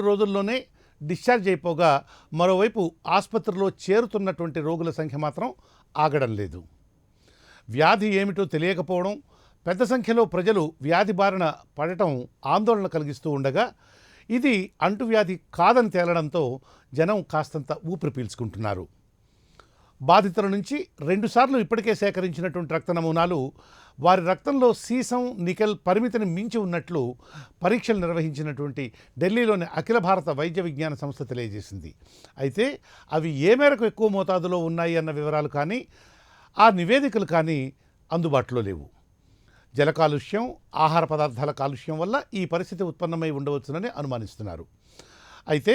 2 రోజుల్లోనే డిశ్చార్జ్ అయిపోగా మరోవైపు ఆసుపత్రిలో చేరుతున్నటువంటి రోగుల సంఖ్య మాత్రం ఆగడం లేదు. వ్యాధి ఏమిటో తెలియకపోవడం, పెద్ద సంఖ్యలో ప్రజలు వ్యాధి బారిన పడటం ఆందోళన కలిగిస్తూ ఉండగా, ఇది అంటువ్యాధి కాదని తేలడంతో జనం కాస్తంత ఊపిరి పీల్చుకుంటున్నారు. బాధితుల నుంచి 2 సార్లు ఇప్పటికే సేకరించినటువంటి రక్త నమూనాలు వారి రక్తంలో సీసం, నికెల్ పరిమితిని మించి ఉన్నట్లు పరీక్షలు నిర్వహించినటువంటి ఢిల్లీలోని అఖిల భారత వైద్య విజ్ఞాన సంస్థ తెలియజేసింది. అయితే అవి ఏ మేరకు ఎక్కువ మోతాదులో ఉన్నాయి అన్న వివరాలు కానీ, ఆ నివేదికలు కానీ అందుబాటులో లేవు. జల కాలుష్యం, ఆహార పదార్థాల కాలుష్యం వల్ల ఈ పరిస్థితి ఉత్పన్నమై ఉండవచ్చునని అనుమానిస్తున్నారు. అయితే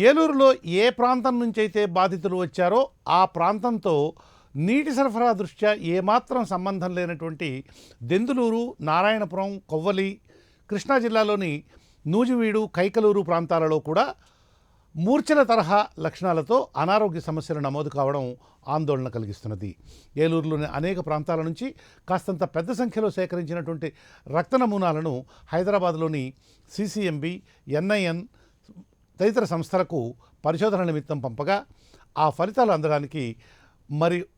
ఏలూరులో ఏ ప్రాంతం నుంచి అయితే బాధితులు వచ్చారో ఆ ప్రాంతంతో నీటి సరఫరా దృష్ట్యా ఏమాత్రం సంబంధం లేనటువంటి దెందులూరు, నారాయణపురం, కొవ్వలి, కృష్ణా జిల్లాలోని నూజివీడు, కైకలూరు ప్రాంతాలలో కూడా మూర్ఛల తరహా లక్షణాలతో అనారోగ్య సమస్యలు నమోదు కావడం ఆందోళన కలిగిస్తున్నది. ఏలూరులోని అనేక ప్రాంతాల నుంచి కాస్తంత పెద్ద సంఖ్యలో సేకరించినటువంటి రక్త నమూనాలను హైదరాబాద్లోని సిసిఎంబి, ఎన్ఐఎన్ తదితర సంస్థలకు పరిశోధన నిమిత్తం పంపగా ఆ ఫలితాలు అందడానికి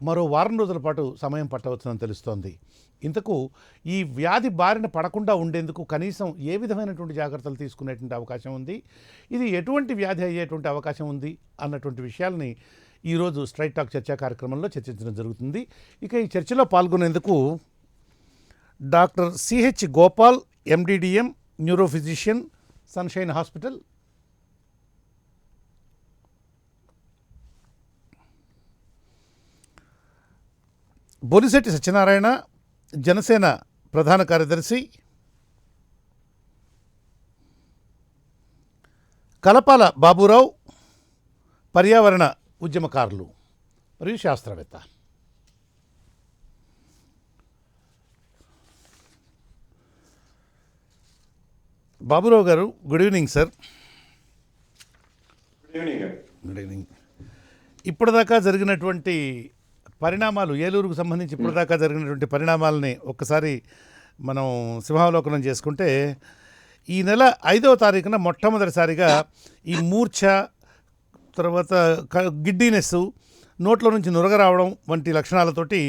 మరో వారం రోజుల పాటు సమయం పట్టవచ్చునని తెలుస్తోంది. ఇంతకు ఈ వ్యాధి బారిన పడకుండా ఉండేందుకు కనీసం ఏ విధమైనటువంటి జాగ్రత్తలు తీసుకునేటువంటి అవకాశం ఉంది, ఇది ఎటువంటి వ్యాధి అయ్యేటువంటి అవకాశం ఉంది అన్నటువంటి విషయాల్ని ఈరోజు స్ట్రైట్ టాక్ చర్చా కార్యక్రమంలో చర్చించడం జరుగుతుంది. ఇక ఈ చర్చలో పాల్గొనేందుకు doctor CH Gopal, MD DM, neuro physician, sunshine hospital, Bolisetti Satyanarayana, Janasena ప్రధాన కార్యదర్శి, కలపాల బాబురావు, పర్యావరణ ఉద్యమకారులు మరియు శాస్త్రవేత్త. బాబురావు గారు, good evening sir. Good evening. ఇప్పటిదాకా జరిగినటువంటి పరిణామాలు, ఏలూరుకు సంబంధించి ఇప్పటిదాకా జరిగినటువంటి పరిణామాలని ఒక్కసారి మనం సింహావలోకనం చేసుకుంటే, ఈ నెల 5వ తారీఖున మొట్టమొదటిసారిగా ఈ మూర్ఛ, తర్వాత గిడ్డీనెస్, నోట్లో నుంచి నురగ రావడం వంటి లక్షణాలతోటి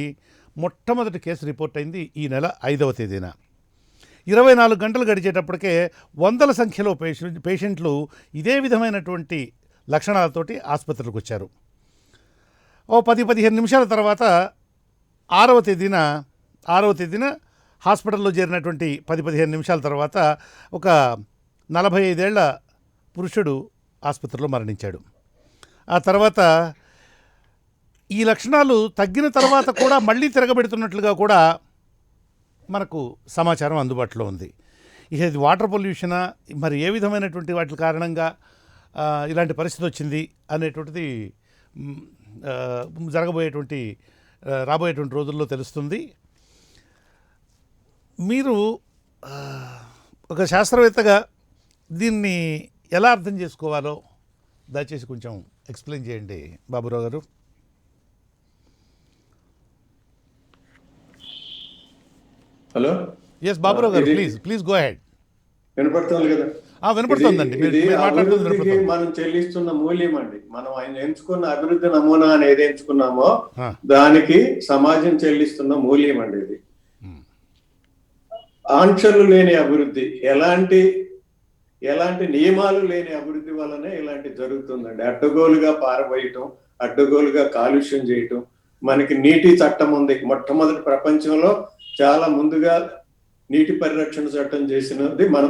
మొట్టమొదటి కేసు రిపోర్ట్ అయింది ఈ నెల 5వ తేదీన. 24 గంటలు గడిచేటప్పటికే వందల సంఖ్యలో పేషెంట్లు ఇదే విధమైనటువంటి లక్షణాలతోటి ఆసుపత్రికి వచ్చారు. ఓ 10-15 నిమిషాల తర్వాత 6వ తేదీన హాస్పిటల్లో చేరినటువంటి 10-15 నిమిషాల తర్వాత ఒక 45 ఏళ్ల పురుషుడు ఆసుపత్రిలో మరణించాడు. ఆ తర్వాత ఈ లక్షణాలు తగ్గిన తర్వాత కూడా మళ్ళీ తిరగబెడుతున్నట్లుగా కూడా మనకు సమాచారం అందుబాటులో ఉంది. ఇక ఇది వాటర్ పొల్యూషనా, మరి ఏ విధమైనటువంటి వాటి కారణంగా ఇలాంటి పరిస్థితి వచ్చింది అనేటువంటిది రాబోయేటువంటి రోజుల్లో తెలుస్తుంది. మీరు ఒక శాస్త్రవేత్తగా దీన్ని ఎలా అర్థం చేసుకోవాలో దయచేసి కొంచెం ఎక్స్ప్లెయిన్ చేయండి బాబురావు గారు. హలో, ఎస్ బాబురావు గారు, ప్లీజ్ గో అహెడ్. వినపడుతుంది కదా? వినపడుతుందండి. మనం చెల్లిస్తున్న మూల్యం అండి. మనం ఆయన ఎంచుకున్న అభివృద్ధి నమూనా అని ఏది ఎంచుకున్నామో దానికి సమాజం చెల్లిస్తున్న మూల్యం అండి ఇది. ఆంక్షలు లేని అభివృద్ధి, ఎలాంటి నియమాలు లేని అభివృద్ధి వల్లనే ఇలాంటి జరుగుతుందండి. అడ్డగోలుగా పారబోయటం, అడ్డగోలుగా కాలుష్యం చేయటం. మనకి నీటి చట్టం ఉంది. మొట్టమొదటి ప్రపంచంలో చాలా ముందుగా నీటి పరిరక్షణ చట్టం చేసినది మన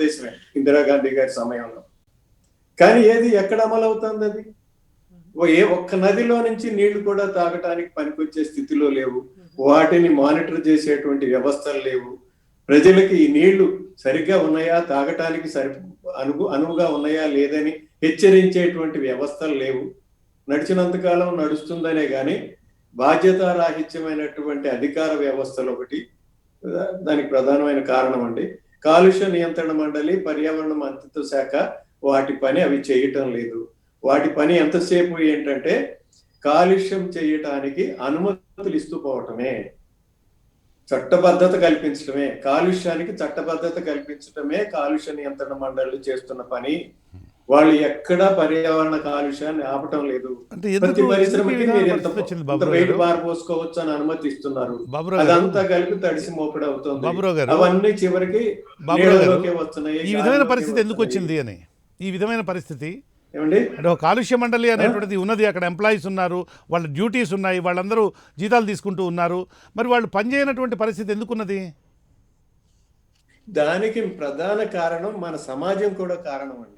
దేశమే, ఇందిరాగాంధీ గారి సమయంలో. కానీ ఎక్కడ అమలు అవుతుంది? అది ఒక్క నదిలో నుంచి నీళ్లు కూడా తాగటానికి పనికొచ్చే స్థితిలో లేవు. వాటిని మానిటర్ చేసేటువంటి వ్యవస్థలు లేవు. ప్రజలకి ఈ నీళ్లు సరిగ్గా ఉన్నాయా, తాగటానికి అనువుగా ఉన్నాయా లేదని హెచ్చరించేటువంటి వ్యవస్థలు లేవు. నడిచినంతకాలం నడుస్తుందనే కానీ బాధ్యతారాహిత్యమైనటువంటి అధికార వ్యవస్థలు ఒకటి దానికి ప్రధానమైన కారణం అండి. కాలుష్య నియంత్రణ మండలి, పర్యావరణ మంత్రిత్వ శాఖ వాటి పని అవి చేయటం లేదు. వాటి పని ఎంతసేపు ఏంటంటే కాలుష్యం చేయటానికి అనుమతులు ఇస్తూ పోవటమే. చట్టబద్ధత కల్పించడమే, కాలుష్యానికి చట్టబద్ధత కల్పించడమే కాలుష్య నియంత్రణ మండళ్ళు చేస్తున్న పని. వాళ్ళు ఎక్కడా పర్యావరణ కాలుష్యాన్ని ఆపటం లేదు. అంటే ప్రతి పరిశ్రమకి మీరు ఇంత వచ్చింది ఇంత వెయిట్ పారపోసుకోవచ్చు అని అనుమతిస్తున్నారు. బాబురావు అదంతా కలిపి తడిసి మోపిడి అవుతుంది. బాబురావు గారు, అవన్నీ చివరికి బాబురావు గారు, నీళ్ళలోకే వస్తున్నాయి. ఈ విధమైన పరిస్థితి ఎందుకు వచ్చింది అని, ఈ విధమైన పరిస్థితి ఏమండి, అంటే ఒక కాలుష్య మండలి అనేటువంటిది ఉన్నది, అక్కడ ఎంప్లాయీస్ ఉన్నారు, వాళ్ళ డ్యూటీస్ ఉన్నాయి, వాళ్ళందరూ జీతాలు తీసుకుంటూ ఉన్నారు, మరి వాళ్ళు పనిచేయనటువంటి పరిస్థితి ఎందుకున్నది? దానికి ప్రధాన కారణం మన సమాజం కూడా కారణం అండి.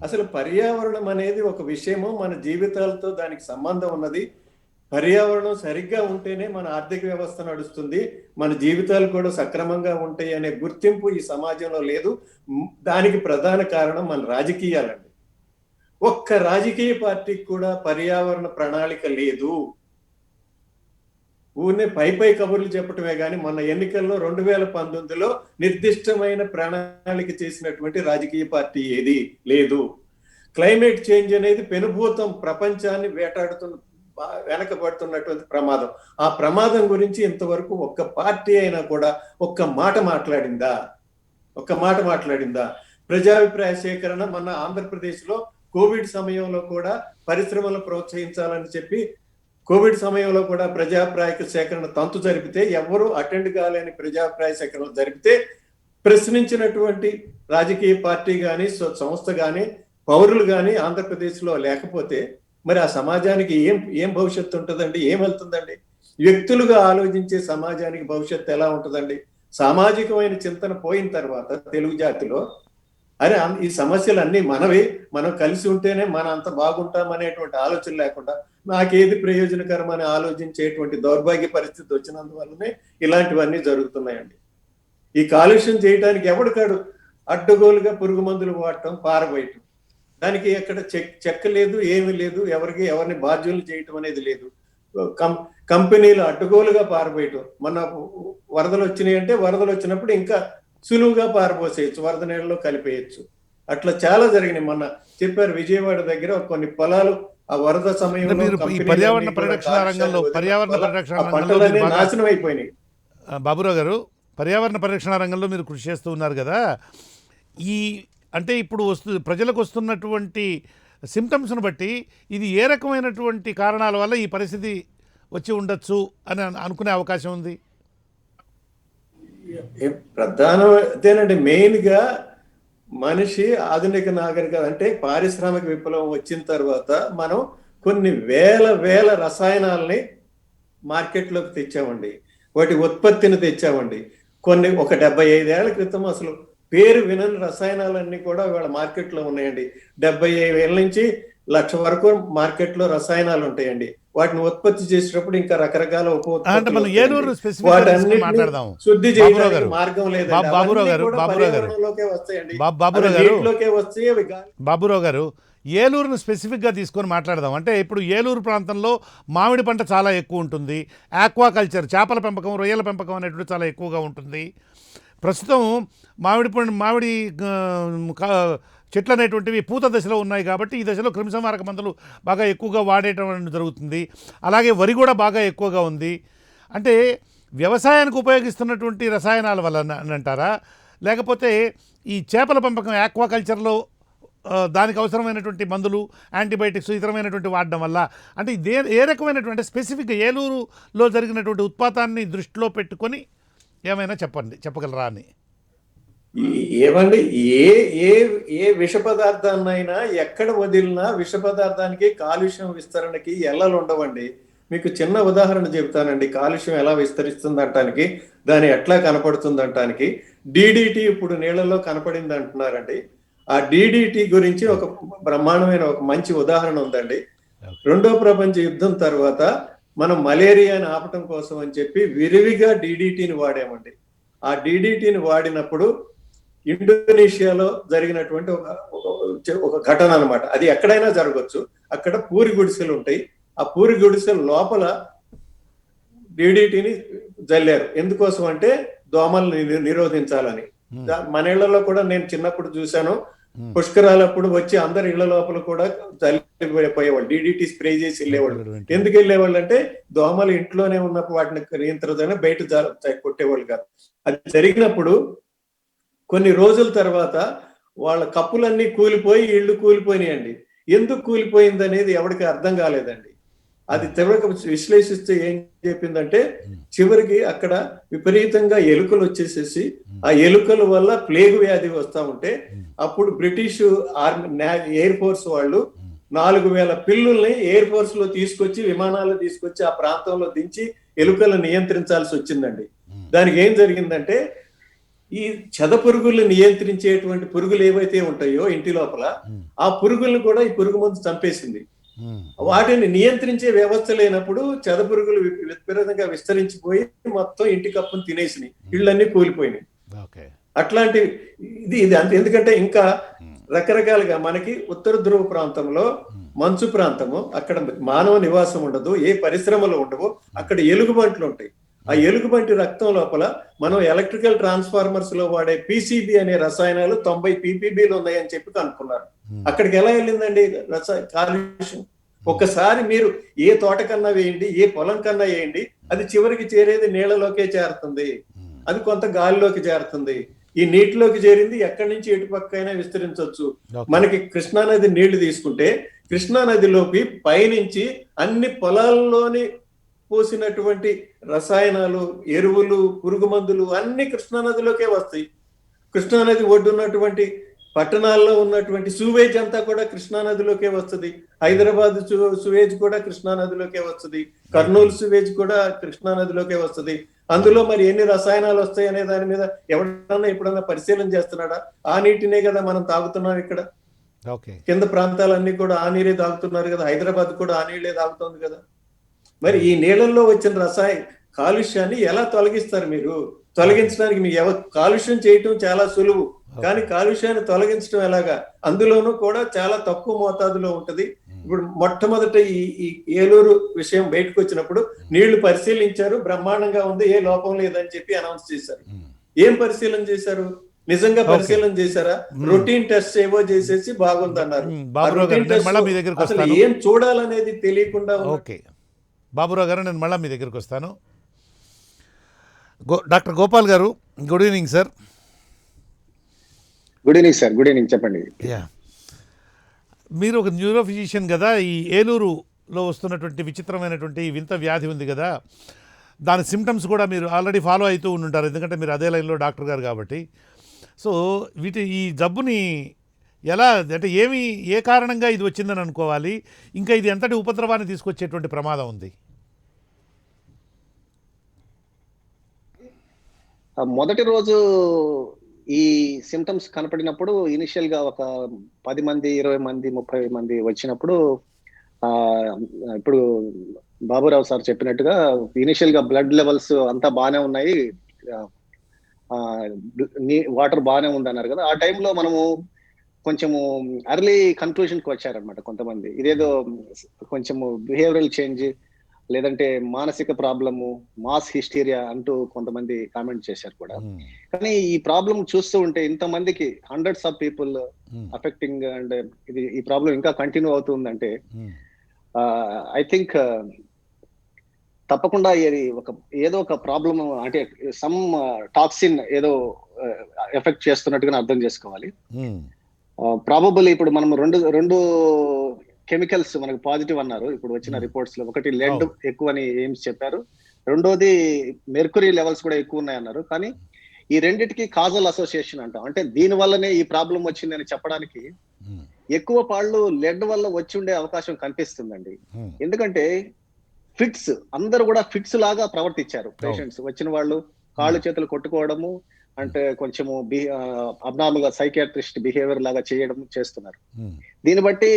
అసలు పర్యావరణం అనేది ఒక విషయము, మన జీవితాలతో దానికి సంబంధం ఉన్నది. పర్యావరణం సరిగ్గా ఉంటేనే మన ఆర్థిక వ్యవస్థ నడుస్తుంది, మన జీవితాలు కూడా సక్రమంగా ఉంటాయి అనే గుర్తింపు ఈ సమాజంలో లేదు. దానికి ప్రధాన కారణం మన రాజకీయాలండి. ఒక్క రాజకీయ పార్టీకి కూడా పర్యావరణ ప్రణాళిక లేదు. ఊరినే పై కబుర్లు చెప్పటమే కానీ మొన్న ఎన్నికల్లో 2019లో నిర్దిష్టమైన ప్రణాళిక చేసినటువంటి రాజకీయ పార్టీ ఏది లేదు. క్లైమేట్ చేంజ్ అనేది పెనుభూతం, ప్రపంచాన్ని వెనకబడుతున్నటువంటి ప్రమాదం. ఆ ప్రమాదం గురించి ఇంతవరకు ఒక్క పార్టీ అయినా కూడా ఒక్క మాట మాట్లాడిందా? ప్రజాభిప్రాయ సేకరణ మొన్న ఆంధ్రప్రదేశ్లో కోవిడ్ సమయంలో కూడా పరిశ్రమలను ప్రోత్సహించాలని చెప్పి కోవిడ్ సమయంలో కూడా ప్రజాభిప్రాయ సేకరణ తంతు జరిపితే, ఎవరు అటెండ్ కాలేని ప్రజాభిప్రాయ సేకరణ జరిపితే ప్రశ్నించినటువంటి రాజకీయ పార్టీ కానీ సంస్థ కానీ పౌరులు కానీ ఆంధ్రప్రదేశ్లో లేకపోతే మరి ఆ సమాజానికి ఏం భవిష్యత్తు ఉంటుందండి? ఏం వెళ్తుందండి? వ్యక్తులుగా ఆలోచించే సమాజానికి భవిష్యత్తు ఎలా ఉంటుందండి? సామాజికమైన చింతన పోయిన తర్వాత తెలుగు జాతిలో అరే ఈ సమస్యలు అన్ని మనం కలిసి ఉంటేనే మనం అంత బాగుంటాం అనేటువంటి ఆలోచన లేకుండా నాకేది ప్రయోజనకరం అని ఆలోచించేటువంటి దౌర్భాగ్య పరిస్థితి వచ్చినందువల్లనే ఇలాంటివన్నీ జరుగుతున్నాయండి. ఈ కాలుష్యం చేయడానికి ఎవడికాడు అడ్డగోలుగా పురుగు మందులు వాడటం, పారబోయటం, దానికి ఎక్కడ చెక్క లేదు, ఏమీ లేదు, ఎవరిని బాధ్యులు చేయటం అనేది లేదు. కంపెనీలు అడ్డగోలుగా పారబోయటం. మన వరదలు వచ్చినాయి అంటే వరదలు వచ్చినప్పుడు ఇంకా సులువుగా పారబోసేయచ్చు, వరద నీళ్ళలో కలిపేయచ్చు. అట్లా చాలా జరిగినాయి. మొన్న చెప్పారు విజయవాడ దగ్గర కొన్ని పొలాలు ఆ వరద సమయంలో పర్యావరణ పరిరక్షణ రంగంలో నాశనం అయిపోయినాయి. బాబురావు గారు, పర్యావరణ పరిరక్షణ రంగంలో మీరు కృషి చేస్తూ ఉన్నారు కదా, అంటే ఇప్పుడు ప్రజలకు వస్తున్నటువంటి సిమ్టమ్స్ను బట్టి ఇది ఏ రకమైనటువంటి కారణాల వల్ల ఈ పరిస్థితి వచ్చి ఉండొచ్చు అని అనుకునే అవకాశం ఉంది? ప్రధానం అదేనండి, మెయిన్ గా మనిషి ఆధునిక నాగరికత అంటే పారిశ్రామిక విప్లవం వచ్చిన తర్వాత మనం కొన్ని వేల రసాయనాలని మార్కెట్లోకి తెచ్చామండి, వాటి ఉత్పత్తిని తెచ్చామండి. ఒక 75 ఏళ్ల క్రితం అసలు పేరు వినని రసాయనాలన్నీ కూడా ఇవాళ మార్కెట్లో ఉన్నాయండి. 75 ఏళ్ళ నుంచి 1,00,000 వరకు మార్కెట్లో రసాయనాలు ఉంటాయండి. వాటిని ఉత్పత్తి చేసేటప్పుడు ఇంకా రకరకాల శుద్ధి చేయడానికి మార్గం లేదండి. బాబురావు గారు, ఏలూరును స్పెసిఫిక్గా తీసుకొని మాట్లాడదాం. అంటే ఇప్పుడు ఏలూరు ప్రాంతంలో మామిడి పంట చాలా ఎక్కువ ఉంటుంది, ఆక్వాకల్చర్, చేపల పెంపకం, రొయ్యల పెంపకం అనేటువంటి చాలా ఎక్కువగా ఉంటుంది. ప్రస్తుతం మామిడి చెట్లు అనేటువంటివి పూత దశలో ఉన్నాయి కాబట్టి ఈ దశలో క్రిమిసంహారక మందులు బాగా ఎక్కువగా వాడేయటం జరుగుతుంది. అలాగే వరి కూడా బాగా ఎక్కువగా ఉంది. అంటే వ్యవసాయానికి ఉపయోగిస్తున్నటువంటి రసాయనాల వల్ల అంటారా, లేకపోతే ఈ చేపల పెంపకం ఆక్వాకల్చర్లో దానికి అవసరమైనటువంటి మందులు, యాంటీబయాటిక్స్ ఇతరమైనటువంటి వాడడం వల్ల, అంటే ఏ రకమైనటువంటి స్పెసిఫిక్గా ఏలూరులో జరిగినటువంటి ఉత్పాతాన్ని దృష్టిలో పెట్టుకొని ఏమైనా చెప్పగలరా అని? ఏమండి, ఏ విష పదార్థాన్నైనా ఎక్కడ వదిలినా విష పదార్థానికి కాలుష్యం విస్తరణకి ఎల్లలు ఉండవండి. మీకు చిన్న ఉదాహరణ చెబుతానండి, కాలుష్యం ఎలా విస్తరిస్తుంది అంటానికి, దాని ఎట్లా కనపడుతుంది అంటానికి. DDT ఇప్పుడు నీళ్లలో కనపడింది అంటున్నారండి. ఆ DDT గురించి ఒక బ్రహ్మాండమైన ఒక మంచి ఉదాహరణ ఉందండి. రెండో ప్రపంచ యుద్ధం తర్వాత మనం మలేరియాని ఆపటం కోసం అని చెప్పి విరివిగా DDTని వాడామండి. ఆ DDTని వాడినప్పుడు ఇండోనేషియాలో జరిగినటువంటి ఒక ఘటన అనమాట. అది ఎక్కడైనా జరగచ్చు. అక్కడ పూరి గుడిసెలు ఉంటాయి. ఆ పూరి గుడిసెల లోపల DDTని జల్లారు. ఎందుకోసం అంటే దోమల్ని నిరోధించాలని. మన ఇళ్లలో కూడా నేను చిన్నప్పుడు చూశాను, పుష్కరాలప్పుడు వచ్చి అందరి ఇళ్ల లోపల కూడా చల్లిపోయేవాళ్ళు, డిడిటి స్ప్రే చేసి వెళ్ళేవాళ్ళు. వెళ్ళేటువంటి. ఎందుకు వెళ్ళేవాళ్ళు అంటే దోమలు ఇంట్లోనే ఉన్నప్పుడు వాటిని నియంత్రించడానికి బయట కొట్టేవాళ్ళు కాదు. అది జరిగినప్పుడు కొన్ని రోజుల తర్వాత వాళ్ళ కప్పులన్నీ కూలిపోయి ఇళ్ళు కూలిపోయినాయండి. ఎందుకు కూలిపోయింది అనేది ఎవరికి అర్థం కాలేదండి. అది చివరికి విశ్లేషిస్తే ఏం చెప్పిందంటే చివరికి అక్కడ విపరీతంగా ఎలుకలు వచ్చేసేసి ఆ ఎలుకల వల్ల ప్లేగు వ్యాధి వస్తా ఉంటే అప్పుడు బ్రిటిష్ ఆర్మీ ఎయిర్ ఫోర్స్ వాళ్ళు 4,000 పిల్లుల్ని ఎయిర్ ఫోర్స్ లో తీసుకొచ్చి విమానాల్లో తీసుకొచ్చి ఆ ప్రాంతంలో దించి ఎలుకలను నియంత్రించాల్సి వచ్చిందండి. దానికి ఏం జరిగిందంటే ఈ చెద పురుగుల్ని నియంత్రించేటువంటి పురుగులు ఏవైతే ఉంటాయో ఇంటి లోపల ఆ పురుగుల్ని కూడా ఈ పురుగు మందు చంపేసింది. వాటిని నియంత్రించే వ్యవస్థ లేనప్పుడు చెద పురుగులు విపరీతంగా విస్తరించిపోయి మొత్తం ఇంటి కప్పును తినేసినాయి, ఇళ్ళన్నీ కూలిపోయినాయి. అట్లాంటి ఇది అంత. ఎందుకంటే ఇంకా రకరకాలుగా మనకి ఉత్తర ధ్రువ ప్రాంతంలో మంచు ప్రాంతము, అక్కడ మానవ నివాసం ఉండదు, ఏ పరిశ్రమలు ఉండవు, అక్కడ ఎలుగుబంట్లు ఉంటాయి. ఆ ఎలుగుబంటి రక్తం లోపల మనం ఎలక్ట్రికల్ ట్రాన్స్ఫార్మర్స్ లో వాడే పిసిబి అనే రసాయనాలు 90 ppbలు ఉన్నాయని చెప్పి కనుక్కున్నారు. అక్కడికి ఎలా వెళ్ళిందండి కాలుష్యం? ఒక్కసారి మీరు ఏ తోట కన్నా వేయండి, ఏ పొలం కన్నా వేయండి, అది చివరికి చేరేది నీళ్ళలోకే చేరుతుంది, అది కొంత గాలిలోకి చేరుతుంది. ఈ నీటిలోకి చేరింది ఎక్కడి నుంచి ఎటు పక్కైనా విస్తరించవచ్చు. మనకి కృష్ణానది నీళ్లు తీసుకుంటే కృష్ణానదిలోకి పైనుంచి అన్ని పొలాల్లోని పోసినటువంటి రసాయనాలు, ఎరువులు, పురుగు మందులు అన్ని కృష్ణానదిలోకే వస్తాయి. కృష్ణానది ఒడ్డున్నటువంటి పట్టణాల్లో ఉన్నటువంటి సూవేజ్ అంతా కూడా కృష్ణానదిలోకే వస్తుంది. హైదరాబాద్ సువేజ్ కూడా కృష్ణానదిలోకే వస్తుంది. కర్నూలు సువేజ్ కూడా కృష్ణానదిలోకే వస్తుంది. అందులో మరి ఎన్ని రసాయనాలు వస్తాయి అనే దాని మీద ఎవడన్నా ఎప్పుడన్నా పరిశీలన చేస్తున్నాడా? ఆ నీటినే కదా మనం తాగుతున్నాం. ఇక్కడ కింద ప్రాంతాలన్నీ కూడా ఆ నీరే తాగుతున్నారు కదా, హైదరాబాద్ కూడా ఆ నీళ్ళే తాగుతుంది కదా. మరి ఈ నీళ్ళల్లో వచ్చిన కాలుష్యాన్ని ఎలా తొలగిస్తారు మీరు? తొలగించడానికి మీకు కాలుష్యం చేయటం చాలా సులువు, కానీ కాలుష్యాన్ని తొలగించడం ఎలాగా? అందులోనూ కూడా చాలా తక్కువ మోతాదులో ఉంటది. ఇప్పుడు మొట్టమొదట ఈ ఏలూరు విషయం బయటకు వచ్చినప్పుడు నీళ్లు పరిశీలించారు, బ్రహ్మాండంగా ఉంది, ఏ లోపం లేదని చెప్పి అనౌన్స్ చేశారు. ఏం పరిశీలన చేశారు? నిజంగా పరిశీలన చేశారా? రొటీన్ టెస్ట్ ఏవో చేసేసి బాగుందన్నారు. అసలు ఏం చూడాలనేది తెలియకుండా. ఓకే బాబురావు గారు, నేను మళ్ళీ మీ దగ్గరికి వస్తాను. డాక్టర్ గోపాల్ గారు, good evening sir. Good evening sir. Good evening, చెప్పండి. మీరు ఒక న్యూరో ఫిజిషియన్ కదా, ఈ ఏలూరులో వస్తున్నటువంటి విచిత్రమైనటువంటి వింత వ్యాధి ఉంది కదా, దాని సిమ్టమ్స్ కూడా మీరు ఆల్రెడీ ఫాలో అవుతూ ఉండుంటారు, ఎందుకంటే మీరు అదే లైన్లో డాక్టర్ గారు కాబట్టి. సో ఈ జబ్బుని ఎలా, అంటే ఏ కారణంగా ఇది వచ్చిందని అనుకోవాలి, ఇంకా ఇది ఎంతటి ఉపద్రవాన్ని తీసుకొచ్చేటువంటి ప్రమాదం ఉంది? మొదటి రోజు ఈ సిమ్టమ్స్ కనపడినప్పుడు ఇనిషియల్ గా ఒక 10 మంది, 20 మంది, 30 మంది వచ్చినప్పుడు ఇప్పుడు బాబురావు సార్ చెప్పినట్టుగా ఇనిషియల్ గా బ్లడ్ లెవెల్స్ అంతా బాగానే ఉన్నాయి, వాటర్ బాగానే ఉంది అన్నారు కదా. ఆ టైంలో మనము కొంచెము అర్లీ కన్క్లూజన్కి వచ్చారనమాట కొంతమంది. ఇదేదో కొంచెము బిహేవియరల్ చేంజ్, లేదంటే మానసిక ప్రాబ్లము, మాస్ హిస్టీరియా అంటూ కొంతమంది కామెంట్ చేశారు కూడా. కానీ ఈ ప్రాబ్లం చూస్తూ ఉంటే ఇంతమందికి hundreds of people affecting and ఈ ప్రాబ్లం ఇంకా కంటిన్యూ అవుతుందంటే ఐ థింక్ తప్పకుండా ఏదో ఒక ప్రాబ్లమ్, అంటే సమ్ టాక్సిన్ ఏదో ఎఫెక్ట్ చేస్తున్నట్టుగా అర్థం చేసుకోవాలి. ప్రాబబుల్ ఇప్పుడు మనం రెండు కెమికల్స్ మనకు పాజిటివ్ అన్నారు ఇప్పుడు వచ్చిన రిపోర్ట్స్ లో. ఒకటి లెడ్ ఎక్కువ అని ఎయిమ్స్ చెప్పారు, రెండోది మెర్క్యూరీ లెవెల్స్ కూడా ఎక్కువ ఉన్నాయన్నారు. కానీ ఈ రెండిటికి కాజల్ అసోసియేషన్ అంటాం, అంటే దీని వల్లనే ఈ ప్రాబ్లం వచ్చిందని చెప్పడానికి ఎక్కువ పాళ్ళు లెడ్ వల్ల వచ్చి ఉండే అవకాశం కనిపిస్తుందండి. ఎందుకంటే ఫిట్స్, అందరూ కూడా ఫిట్స్ లాగా ప్రవర్తించారు. పేషెంట్స్ వచ్చిన వాళ్ళు కాళ్ళు చేతులు కొట్టుకోవడము, అంటే కొంచెము అబ్నార్మల్ గా సైకియాట్రిస్ట్ బిహేవియర్ లాగా చేస్తున్నారు. దీన్ని బట్టి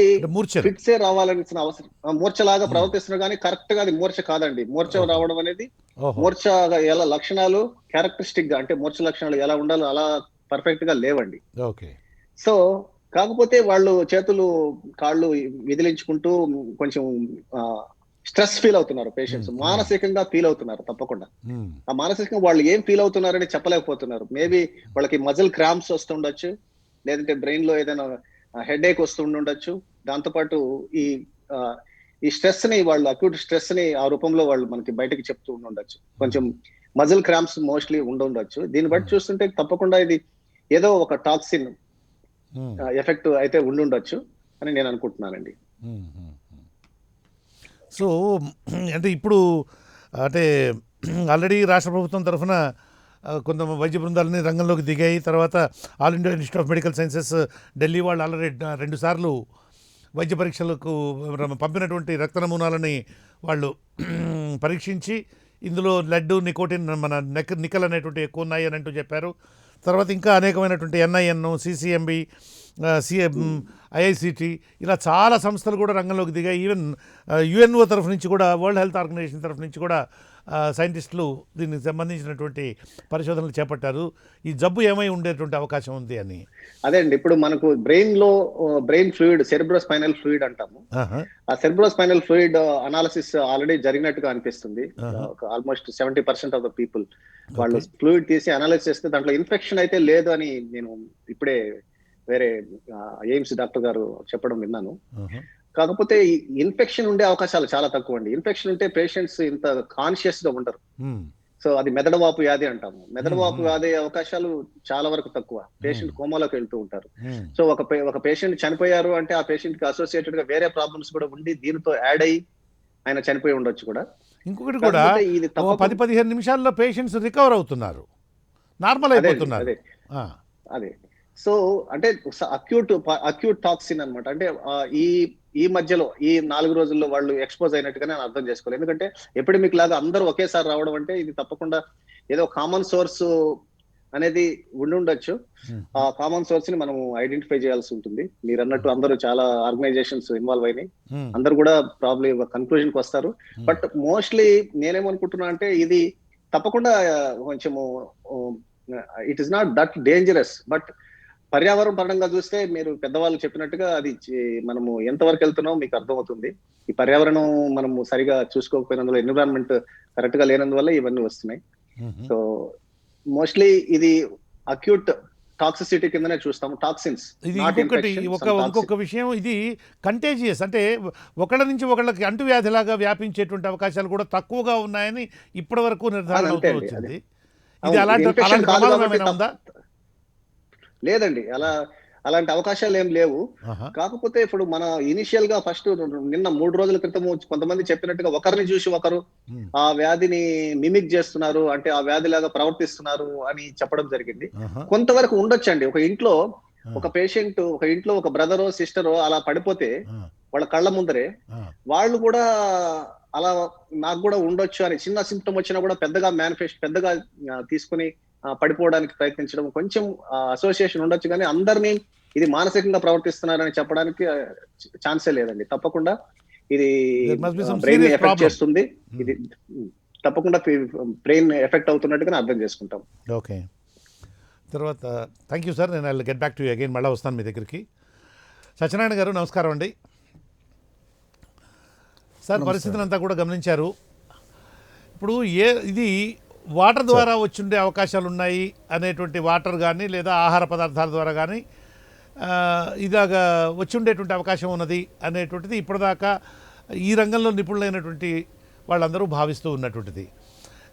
ఫిట్సే రావాలనిసిన అవసరం, మూర్ఛలాగా ప్రవర్తిస్తున్నారు. కానీ కరెక్ట్ గా అది మూర్ఛ కాదండి. మూర్ఛ రావడం అనేది మూర్ఛ ఎలా లక్షణాలు క్యారెక్టరిస్టిక్ గా, అంటే మూర్ఛ లక్షణాలు ఎలా ఉండాలో అలా పర్ఫెక్ట్ గా లేవండి. సో కాకపోతే వాళ్ళు చేతులు కాళ్ళు విదిలించుకుంటూ కొంచెం స్ట్రెస్ ఫీల్ అవుతున్నారు పేషెంట్స్, మానసికంగా ఫీల్ అవుతున్నారు. తప్పకుండా ఆ మానసికంగా వాళ్ళు ఏం ఫీల్ అవుతున్నారని చెప్పలేకపోతున్నారు. మేబీ వాళ్ళకి మజిల్ క్రాంప్స్ వస్తుండొచ్చు, లేదంటే బ్రెయిన్ లో ఏదైనా హెడేక్ వస్తుండొచ్చు. దాంతోపాటు ఈ ఈ స్ట్రెస్ ని వాళ్ళు అక్యూట్ స్ట్రెస్ ని ఆ రూపంలో వాళ్ళు మనకి బయటకి చెప్తూ ఉండొచ్చు. కొంచెం మజిల్ క్రాంప్స్ మోస్ట్లీ ఉండొచ్చు. దీన్ని బట్టి చూస్తుంటే తప్పకుండా ఇది ఏదో ఒక టాక్సిన్ ఎఫెక్ట్ అయితే ఉండుండొచ్చు అని నేను అనుకుంటున్నానండి. సో అంటే ఇప్పుడు అంటే ఆల్రెడీ రాష్ట్ర ప్రభుత్వం తరఫున కొంత వైద్య బృందాలని రంగంలోకి దిగాయి. తర్వాత all India institute of medical sciences Delhi వాళ్ళు ఆల్రెడీ 2 సార్లు వైద్య పరీక్షలకు పంపినటువంటి రక్త నమూనాలని వాళ్ళు పరీక్షించి ఇందులో లెడ్, నికోటిన్, మన నికల్ అనేటువంటి ఎక్కువ ఉన్నాయి అని అంటూ చెప్పారు. తర్వాత ఇంకా అనేకమైనటువంటి NIN, CCMB, IICT ఇలా చాలా సంస్థలు కూడా రంగంలోకి దిగాయి. ఈవెన్ UNO తరఫు నుంచి కూడా, వరల్డ్ హెల్త్ ఆర్గనైజేషన్ తరఫు నుంచి కూడా సైంటిస్టులు దీనికి సంబంధించినటువంటి పరిశోధనలు చేపట్టారు. ఈ జబ్బు ఏమై ఉండేటువంటి అవకాశం ఉంది అని. అదే అండి, ఇప్పుడు మనకు బ్రెయిన్ ఫ్లూయిడ్, సెరెబ్రోస్పైనల్ ఫ్లూయిడ్ అంటాము. ఆ సెరెబ్రోస్పైనల్ ఫ్లూయిడ్ అనాలిసిస్ ఆల్రెడీ జరిగినట్టుగా అనిపిస్తుంది. ఆల్మోస్ట్ 70% ఆఫ్ ద పీపుల్ వాళ్ళు ఫ్లూయిడ్ తీసి అనాలిసిస్ చేస్తే దాంట్లో ఇన్ఫెక్షన్ అయితే లేదు అని నేను ఇప్పుడే వేరే ఎయిమ్స్ డాక్టర్ గారు చెప్పడం విన్నాను. కాకపోతే ఇన్ఫెక్షన్ ఉండే అవకాశాలు చాలా తక్కువ అండి. ఇన్ఫెక్షన్ ఉంటే పేషెంట్స్ ఇంత కాన్షియస్ గా ఉండరు. సో అది మెదడువాపు వ్యాధి అంటాము. మెదడువాపు వ్యాధి అవకాశాలు చాలా వరకు తక్కువ. పేషెంట్ కోమాలోకి వెళ్తూ ఉంటారు. సో ఒక పేషెంట్ చనిపోయారు అంటే ఆ పేషెంట్ కి అసోసియేటెడ్ గా వేరే ప్రాబ్లమ్స్ కూడా ఉండి దీనితో యాడ్ అయ్యి ఆయన చనిపోయి ఉండొచ్చు కూడా. ఇంకొకటి కూడా 10-15 నిమిషాల్లో పేషెంట్స్ రికవర్ అవుతున్నారు, నార్మల్ అయిపోతున్నారు. అదే సో అంటే అక్యూట్ టాక్సిన్ అన్నమాట. అంటే ఈ మధ్యలో ఈ 4 రోజుల్లో వాళ్ళు ఎక్స్పోజ్ అయినట్టుగానే నేను అర్థం చేసుకోవాలి. ఎందుకంటే ఎపిడమిక్ లాగా అందరూ ఒకేసారి రావడం అంటే ఇది తప్పకుండా ఏదో కామన్ సోర్స్ అనేది ఉండొచ్చు. ఆ కామన్ సోర్స్ ని మనం ఐడెంటిఫై చేయాల్సి ఉంటుంది. మీరు అన్నట్టు అందరూ చాలా ఆర్గనైజేషన్స్ ఇన్వాల్వ్ అయినాయి, అందరూ కూడా ప్రాబ్లీ కన్క్లూజన్ కి వస్తారు. బట్ మోస్ట్లీ నేనేమనుకుంటున్నా అంటే ఇది తప్పకుండా కొంచెము it is not that dangerous. But పర్యావరణ పరంగా చూస్తే మీరు పెద్దవాళ్ళు చెప్పినట్టుగా అది మనము ఎంతవరకు వెళ్తున్నామో మీకు అర్థమవుతుంది. ఈ పర్యావరణం మనము సరిగా చూసుకోకపోయినందువల్ల, ఎన్విరాన్మెంట్ కరెక్ట్ గా లేనందువల్ల ఇవన్నీ వస్తున్నాయి. సో మోస్ట్లీ ఇది అక్యూట్ టాక్సిసిటీ కిందనే చూస్తాము. టాక్సిన్స్. ఇది ఇంకొక విషయం, ఇది కంటేజియస్ అంటే ఒకళ్ళ నుంచి ఒకళ్ళకి అంటువ్యాధిలాగా వ్యాపించేటువంటి అవకాశాలు కూడా తక్కువగా ఉన్నాయని ఇప్పటి వరకు నిర్ధారణ అవుతూ వచ్చింది. ఇది అలాంటి ప్రమాదం ఏమైనా ఉందా? లేదండి, అలాంటి అవకాశాలు ఏం లేవు. కాకపోతే ఇప్పుడు మన ఇనిషియల్ గా ఫస్ట్ నిన్న 3 రోజుల క్రితం కొంతమంది చెప్పినట్టుగా ఒకరిని చూసి ఒకరు ఆ వ్యాధిని మిమిక్ చేస్తున్నారు, అంటే ఆ వ్యాధి లాగా ప్రవర్తిస్తున్నారు అని చెప్పడం జరిగింది. కొంతవరకు ఉండొచ్చండి. ఒక ఇంట్లో ఒక బ్రదరో సిస్టరో అలా పడిపోతే వాళ్ళ కళ్ళ ముందరే వాళ్ళు కూడా అలా నాకు కూడా ఉండొచ్చు అని చిన్న సింప్టమ్ వచ్చినా కూడా పెద్దగా తీసుకుని పడిపోవడానికి ప్రయత్నించడం కొంచెం అసోసియేషన్ ఉండొచ్చు. కానీ అందరినీ ఇది మానసికంగా ప్రవర్తిస్తున్నారని చెప్పడానికి ఛాన్సే లేదండి. తప్పకుండా ఇది బ్రెయిన్ ఎఫెక్ట్ చేస్తుంది. ఇది తప్పకుండా బ్రెయిన్ ఎఫెక్ట్ అవుతున్నట్టుగా అర్థం చేసుకుంటాం. ఓకే, తర్వాత థ్యాంక్ యూ సార్. నేను I get back to you again. మళ్ళీ వస్తాను మీ దగ్గరికి. సత్యనారాయణ గారు నమస్కారం అండి. సార్, పరిస్థితిని అంతా కూడా గమనించారు. ఇప్పుడు ఇది వాటర్ ద్వారా వచ్చుండే అవకాశాలు ఉన్నాయి అనేటువంటి, వాటర్ కానీ లేదా ఆహార పదార్థాల ద్వారా కానీ ఇలాగా వచ్చుండేటువంటి అవకాశం ఉన్నది అనేటువంటిది ఇప్పటిదాకా ఈ రంగంలో నిపుణులైనటువంటి వాళ్ళందరూ భావిస్తూ ఉన్నటువంటిది.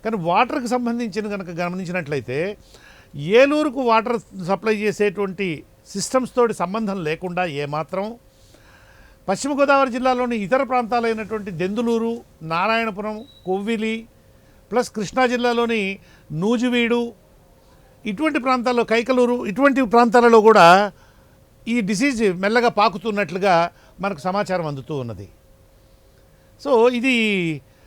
కానీ వాటర్కి సంబంధించిన కనుక గమనించినట్లయితే ఏలూరుకు వాటర్ సప్లై చేసేటువంటి సిస్టమ్స్ తోటి సంబంధం లేకుండా ఏమాత్రం పశ్చిమ గోదావరి జిల్లాలోని ఇతర ప్రాంతాలైనటువంటి దెందులూరు, నారాయణపురం, కొవ్విలి ప్లస్ కృష్ణా జిల్లాలోని నూజివీడు, ఇటువంటి ప్రాంతాల్లో కైకలూరు, ఇటువంటి ప్రాంతాలలో కూడా ఈ డిసీజ్ మెల్లగా పాకుతున్నట్లుగా మనకు సమాచారం అందుతూ ఉన్నది. సో ఇది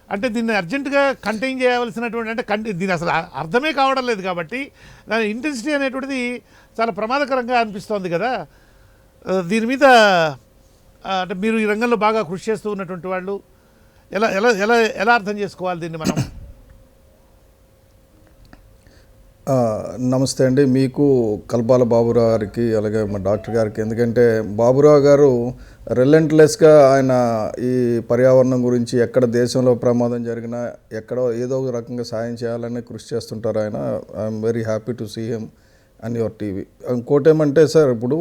అంటే దీన్ని అర్జెంటుగా కంటైన్ చేయవలసినటువంటి, అంటే దీని అసలు అర్థమే కావడం లేదు కాబట్టి దాని ఇంటెన్సిటీ అనేటువంటిది చాలా ప్రమాదకరంగా అనిపిస్తోంది కదా. దీని మీద అంటే మీరు ఈ రంగంలో బాగా కృషి చేస్తూ ఉన్నటువంటి వాళ్ళు ఎలా ఎలా ఎలా ఎలా అర్థం చేసుకోవాలి దీన్ని మనం? నమస్తే అండి, మీకు కల్పాల బాబురావు గారికి అలాగే మా డాక్టర్ గారికి. ఎందుకంటే బాబురావు గారు రిలెంట్లెస్గా ఆయన ఈ పర్యావరణం గురించి ఎక్కడ దేశంలో ప్రమాదం జరిగినా ఎక్కడో ఏదో ఒక రకంగా సాయం చేయాలని కృషి చేస్తుంటారు ఆయన. I'm very happy to see him and your TV. ఇంకోటి ఏమంటే సార్, ఇప్పుడు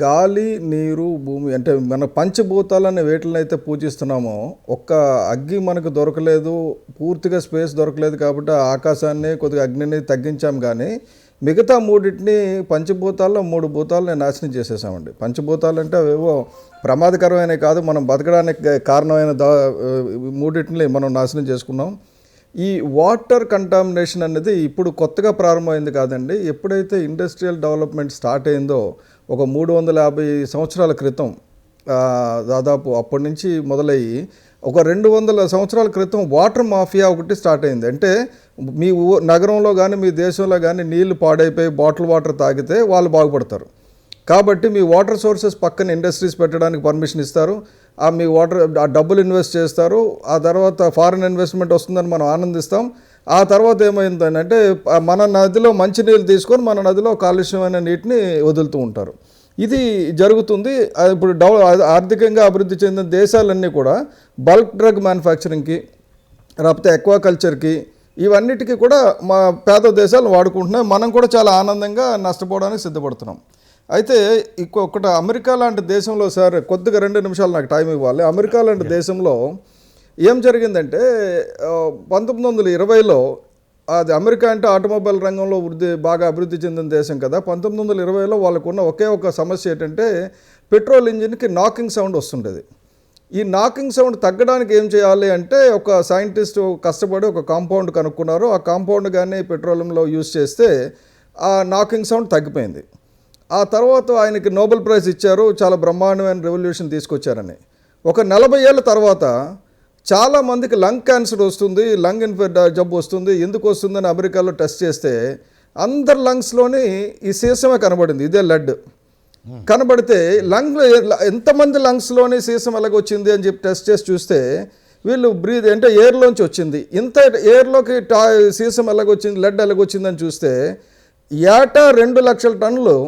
గాలి, నీరు, భూమి అంటే మన పంచభూతాలనే వేటిని అయితే పూజిస్తున్నామో, ఒక్క అగ్గి మనకు దొరకలేదు, పూర్తిగా స్పేస్ దొరకలేదు కాబట్టి ఆ ఆకాశాన్ని కొద్దిగా అగ్నిని తగ్గించాం. కానీ మిగతా మూడింటిని పంచభూతాల్లో 3 భూతాలని నాశనం చేసేసామండి. పంచభూతాలు అంటే అవేవో ప్రమాదకరమైనవి కాదు, మనం బతకడానికి కారణమైన మూడింటిని మనం నాశనం చేసుకున్నాం. ఈ వాటర్ కంటామినేషన్ అనేది ఇప్పుడు కొత్తగా ప్రారంభమైంది కాదండి. ఎప్పుడైతే ఇండస్ట్రియల్ డెవలప్మెంట్ స్టార్ట్ అయిందో ఒక 350 సంవత్సరాల క్రితం, దాదాపు అప్పటి నుంచి మొదలయ్యి ఒక 200 సంవత్సరాల క్రితం వాటర్ మాఫియా ఒకటి స్టార్ట్ అయింది. అంటే మీ నగరంలో కానీ మీ దేశంలో కానీ నీళ్లు పాడైపోయి బాటిల్ వాటర్ తాగితే వాళ్ళు బాగుపడతారు. కాబట్టి మీ వాటర్ సోర్సెస్ పక్కన ఇండస్ట్రీస్ పెట్టడానికి పర్మిషన్ ఇస్తారు. మీ వాటర్ ఆ డబ్బులు ఇన్వెస్ట్ చేస్తారు. ఆ తర్వాత ఫారిన్ ఇన్వెస్ట్మెంట్ వస్తుందని మనం ఆనందిస్తాం. ఆ తర్వాత ఏమైందంటే మన నదిలో మంచినీళ్ళు తీసుకొని మన నదిలో కాలుష్యమైన నీటిని వదులుతూ ఉంటారు. ఇది జరుగుతుంది. ఇప్పుడు ఆర్థికంగా అభివృద్ధి చెందిన దేశాలన్నీ కూడా బల్క్ డ్రగ్ మ్యానుఫ్యాక్చరింగ్కి, లేకపోతే ఎక్వాకల్చర్కి, ఇవన్నిటికీ కూడా మా పేద దేశాలు వాడుకుంటున్నాయి. మనం కూడా చాలా ఆనందంగా నష్టపోవడానికి సిద్ధపడుతున్నాం. అయితే ఇంకొకటి, అమెరికా లాంటి దేశంలో సార్, కొద్దిగా 2 నిమిషాలు నాకు టైం ఇవ్వాలి. అమెరికా లాంటి దేశంలో ఏం జరిగిందంటే 1920లో, అది అమెరికా అంటే ఆటోమొబైల్ రంగంలో బాగా అభివృద్ధి చెందిన దేశం కదా. 1920లో వాళ్ళకున్న ఒకే ఒక సమస్య ఏంటంటే పెట్రోల్ ఇంజిన్కి నాకింగ్ సౌండ్ వస్తుండేది. ఈ నాకింగ్ సౌండ్ తగ్గడానికి ఏం చేయాలి అంటే ఒక సైంటిస్ట్ కష్టపడి ఒక కాంపౌండ్ కనుక్కున్నారు. ఆ కాంపౌండ్ కానీ పెట్రోలియంలో యూజ్ చేస్తే ఆ నాకింగ్ సౌండ్ తగ్గిపోయింది. ఆ తర్వాత ఆయనకి నోబెల్ ప్రైజ్ ఇచ్చారు, చాలా బ్రహ్మాండమైన రెవల్యూషన్ తీసుకొచ్చారని. ఒక 40 ఏళ్ళ తర్వాత చాలామందికి లంగ్ క్యాన్సర్ వస్తుంది, లంగ్ జబ్బు వస్తుంది. ఎందుకు వస్తుందని అమెరికాలో టెస్ట్ చేస్తే అందరి లంగ్స్లోని ఈ సీసమే కనబడింది, ఇదే లెడ్ కనబడితే ఎంతమంది లంగ్స్లోని సీసం ఎలాగొచ్చింది అని చెప్పి టెస్ట్ చేసి చూస్తే వీళ్ళు అంటే ఎయిర్లోంచి వచ్చింది. ఇంత ఎయిర్లోకి సీసం ఎలాగొచ్చింది, లెడ్ ఎలాగొచ్చిందని చూస్తే ఏటా 2 లక్షల టన్నులు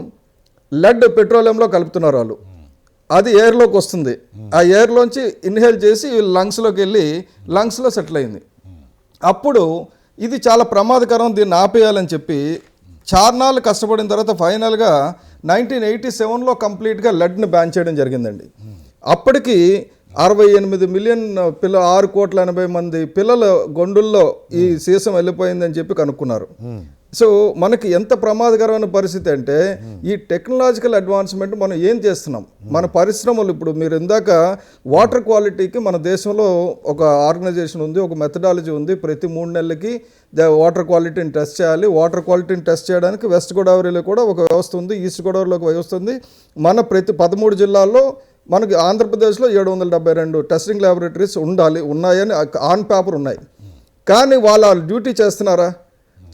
లెడ్ పెట్రోలియంలో కలుపుతున్నారు వాళ్ళు. అది ఎయిర్లోకి వస్తుంది. ఆ ఎయిర్లోంచి ఇన్హేల్ చేసి లంగ్స్లోకి వెళ్ళి లంగ్స్లో సెటిల్ అయింది. అప్పుడు ఇది చాలా ప్రమాదకరం, దీన్ని ఆపేయాలని చెప్పి చార్నాలు కష్టపడిన తర్వాత ఫైనల్గా 1987లో కంప్లీట్గా లెడ్ని బ్యాన్ చేయడం జరిగిందండి. అప్పటికి 68 మిలియన్ 6,80,00,000 మంది పిల్లల గొండుల్లో ఈ సీసం వెళ్ళిపోయిందని చెప్పి కనుక్కున్నారు. సో మనకి ఎంత ప్రమాదకరమైన పరిస్థితి అంటే ఈ టెక్నాలజికల్ అడ్వాన్స్మెంట్ మనం ఏం చేస్తున్నాం, మన పరిశ్రమలు. ఇప్పుడు మీరు ఇందాక వాటర్ క్వాలిటీకి మన దేశంలో ఒక ఆర్గనైజేషన్ ఉంది, ఒక మెథడాలజీ ఉంది. ప్రతి 3 నెలలకి వాటర్ క్వాలిటీని టెస్ట్ చేయాలి. వాటర్ క్వాలిటీని టెస్ట్ చేయడానికి వెస్ట్ గోదావరిలో కూడా ఒక వ్యవస్థ ఉంది, ఈస్ట్ గోదావరిలో ఒక వ్యవస్థ ఉంది. మన ప్రతి 13 జిల్లాల్లో, మనకి ఆంధ్రప్రదేశ్లో 772 టెస్టింగ్ ల్యాబొరేటరీస్ ఉన్నాయని ఆన్ పేపర్ ఉన్నాయి. కానీ వాళ్ళ డ్యూటీ చేస్తున్నారా?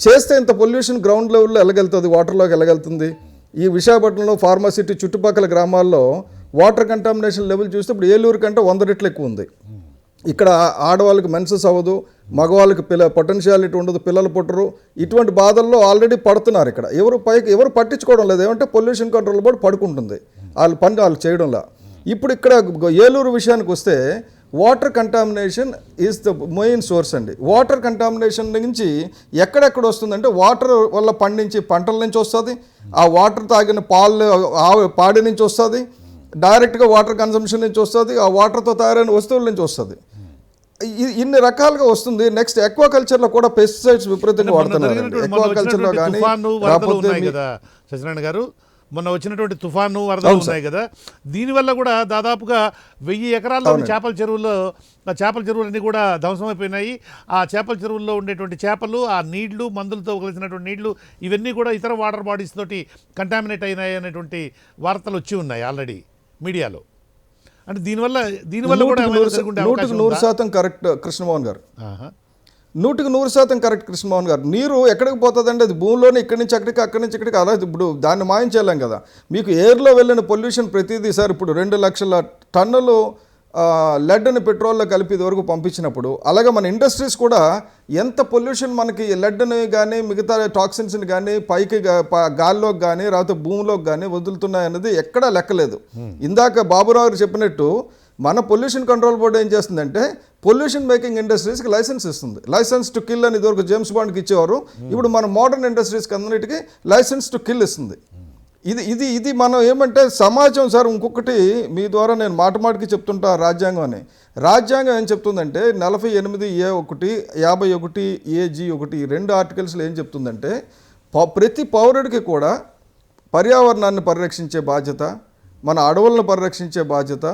చేస్తే ఇంత పొల్యూషన్ గ్రౌండ్ లెవెల్లో ఎలాగెళ్తుంది, వాటర్లోకి ఎలాగెళ్తుంది? ఈ విశాఖపట్నంలో ఫార్మాసిటీ చుట్టుపక్కల గ్రామాల్లో వాటర్ కంటామినేషన్ లెవెల్ చూస్తే ఇప్పుడు ఏలూరు కంటే 100 రెట్లు ఎక్కువ ఉంది. ఇక్కడ ఆడవాళ్ళకి మెన్సెస్ అవ్వదు, మగవాళ్ళకి పొటెన్షియాలిటీ ఉండదు, పిల్లలు పుట్టరు. ఇటువంటి బాధల్లో ఆల్రెడీ పడుతున్నారు. ఇక్కడ ఎవరు పట్టించుకోవడం లేదు. ఏమంటే పొల్యూషన్ కంట్రోల్ బోర్డు పడుకుంటుంది, వాళ్ళు చేయడంలా. ఇప్పుడు ఇక్కడ ఏలూరు విషయానికి వస్తే water contamination is the main source అండి. వాటర్ కంటామినేషన్ నుంచి ఎక్కడెక్కడ వస్తుందంటే వాటర్ వల్ల పండించే పంటల నుంచి వస్తుంది, ఆ వాటర్ తాగిన పాడి నుంచి వస్తుంది, డైరెక్ట్గా వాటర్ కన్సంప్షన్ నుంచి వస్తుంది, ఆ వాటర్తో తయారైన వస్తువుల నుంచి వస్తుంది. ఇన్ని రకాలుగా వస్తుంది. నెక్స్ట్ ఎక్వాకల్చర్లో కూడా పెస్టిసైడ్స్ విపరీతంగా వాడుతున్నారు. ఎక్వాకల్చర్లో కానీ సత్యనారాయణ గారు, మొన్న వచ్చినటువంటి తుఫాను వరదలు ఉన్నాయి కదా, దీనివల్ల కూడా దాదాపుగా 1000 ఎకరాల్లో చేపల చెరువులన్నీ కూడా ధ్వంసమైపోయినాయి. ఆ చేపల చెరువుల్లో ఉండేటువంటి చేపలు, ఆ నీళ్లు, మందులతో కలిసినటువంటి నీళ్లు, ఇవన్నీ కూడా ఇతర వాటర్ బాడీస్ తోటి కంటామినేట్ అయినాయి అనేటువంటి వార్తలు వచ్చి ఉన్నాయి ఆల్రెడీ మీడియాలో. అంటే దీనివల్ల కూడా 100% కరెక్ట్ కృష్ణమోహన్ గారు, 100% కరెక్ట్ కృష్ణమోహన్ గారు. నీరు ఎక్కడికి పోతుందండి? అది భూమిలోనే ఇక్కడి నుంచి అక్కడికి, అక్కడి నుంచి ఇక్కడికి. అలా ఇప్పుడు దాన్ని మాయం చేయలేం కదా. మీకు ఎయిర్లో వెళ్ళిన పొల్యూషన్ ప్రతిదీ సార్, ఇప్పుడు 2 లక్షల టన్నులు లెడ్ని పెట్రోల్లో కలిపి ఇదివరకు పంపించినప్పుడు, అలాగే మన ఇండస్ట్రీస్ కూడా ఎంత పొల్యూషన్ మనకి లెడ్ని కానీ మిగతా టాక్సిన్స్ని కానీ పైకి గాల్లోకి కానీ లేకపోతే భూమిలోకి కానీ వదులుతున్నాయి అన్నది ఎక్కడా లెక్కలేదు. ఇందాక బాబురావు గారు చెప్పినట్టు మన పొల్యూషన్ కంట్రోల్ బోర్డు ఏం చేస్తుందంటే పొల్యూషన్ మేకింగ్ ఇండస్ట్రీస్కి లైసెన్స్ ఇస్తుంది. లైసెన్స్ టు కిల్ అని ఇదివరకు జేమ్స్ బాండ్కి ఇచ్చేవారు, ఇప్పుడు మన మోడర్న్ ఇండస్ట్రీస్కి అన్నిటికీ లైసెన్స్ టు కిల్ ఇస్తుంది. ఇది మనం ఏమంటే సమాజం సార్. ఇంకొకటి మీ ద్వారా నేను మాటికి చెప్తుంటా రాజ్యాంగం ఏం చెప్తుందంటే 48A1 51AG1 ఈ 2 ఆర్టికల్స్లో ఏం చెప్తుందంటే ప్రతి పౌరుడికి కూడా పర్యావరణాన్ని పరిరక్షించే బాధ్యత, మన అడవులను పరిరక్షించే బాధ్యత,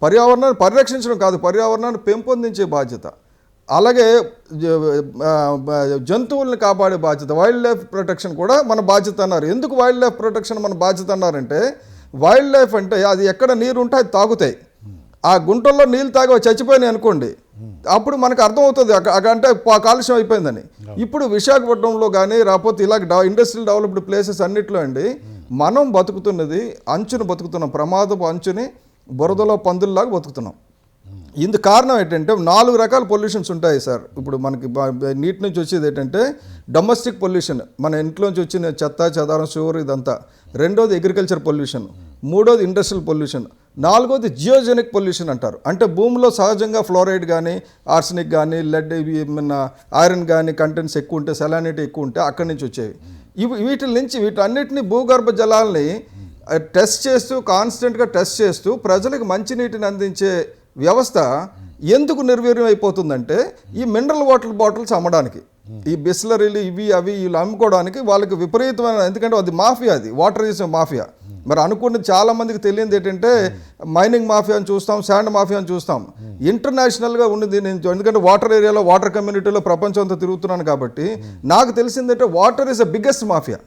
పర్యావరణాన్ని పరిరక్షించడం కాదు పర్యావరణాన్ని పెంపొందించే బాధ్యత, అలాగే జంతువుల్ని కాపాడే బాధ్యత, వైల్డ్ లైఫ్ ప్రొటెక్షన్ కూడా మన బాధ్యత అన్నారు. ఎందుకు వైల్డ్ లైఫ్ ప్రొటెక్షన్ మన బాధ్యత అన్నారంటే వైల్డ్ లైఫ్ అంటే అది ఎక్కడ నీరు ఉంటే అది తాగుతాయి. ఆ గుంటల్లో నీళ్ళు తాగి చచ్చిపోయినాయి అనుకోండి, అప్పుడు మనకు అర్థమవుతుంది అంటే కాలుష్యం అయిపోయిందని. ఇప్పుడు విశాఖపట్నంలో కానీ రాకపోతే ఇలా ఇండస్ట్రియల్ డెవలప్డ్ ప్లేసెస్ అన్నిట్లో అండి మనం బతుకుతున్నది అంచుని బతుకుతున్నాం, ప్రమాదపు అంచుని బురదలో పందుల్లాగా బతుకుతున్నాం. ఇందుకు కారణం ఏంటంటే 4 రకాల పొల్యూషన్స్ ఉంటాయి సార్. ఇప్పుడు మనకి నీటి నుంచి వచ్చేది ఏంటంటే డొమెస్టిక్ పొల్యూషన్, మన ఇంట్లోంచి వచ్చిన చెత్త చెదారం షుగర్ ఇదంతా. రెండోది అగ్రికల్చర్ పొల్యూషన్, మూడోది ఇండస్ట్రియల్ పొల్యూషన్, నాలుగోది జియోజెనిక్ పొల్యూషన్ అంటారు. అంటే భూమిలో సహజంగా ఫ్లోరైడ్ కానీ ఆర్సెనిక్ కానీ లెడ్ ఐరన్ కానీ కంటెంట్స్ ఎక్కువ ఉంటే సెలానిటీ ఎక్కువ ఉంటే అక్కడి నుంచి వచ్చేవి. వీటన్నిటిని భూగర్భ జలాల్ని టెస్ట్ చేస్తూ కాన్స్టెంట్గా టెస్ట్ చేస్తూ ప్రజలకు మంచినీటిని అందించే వ్యవస్థ ఎందుకు నిర్వీర్యం అయిపోతుందంటే ఈ మినరల్ వాటర్ బాటిల్స్ అమ్మడానికి, ఈ బిస్లరీలు ఇవి అవి వీళ్ళు అమ్ముకోవడానికి వాళ్ళకి విపరీతమైన, ఎందుకంటే అది మాఫియా, అది వాటర్ ఈజ్ మాఫియా. మరి అనుకున్నది చాలా మందికి తెలియదు ఏంటంటే మైనింగ్ మాఫియా అని చూస్తాం, శాండ్ మాఫియా అని చూస్తాం. ఇంటర్నేషనల్గా ఉన్నది నేను ఎందుకంటే వాటర్ ఏరియాలో వాటర్ కమ్యూనిటీలో ప్రపంచం అంతా తిరుగుతున్నాను కాబట్టి నాకు తెలిసిందంటే water is the biggest mafia.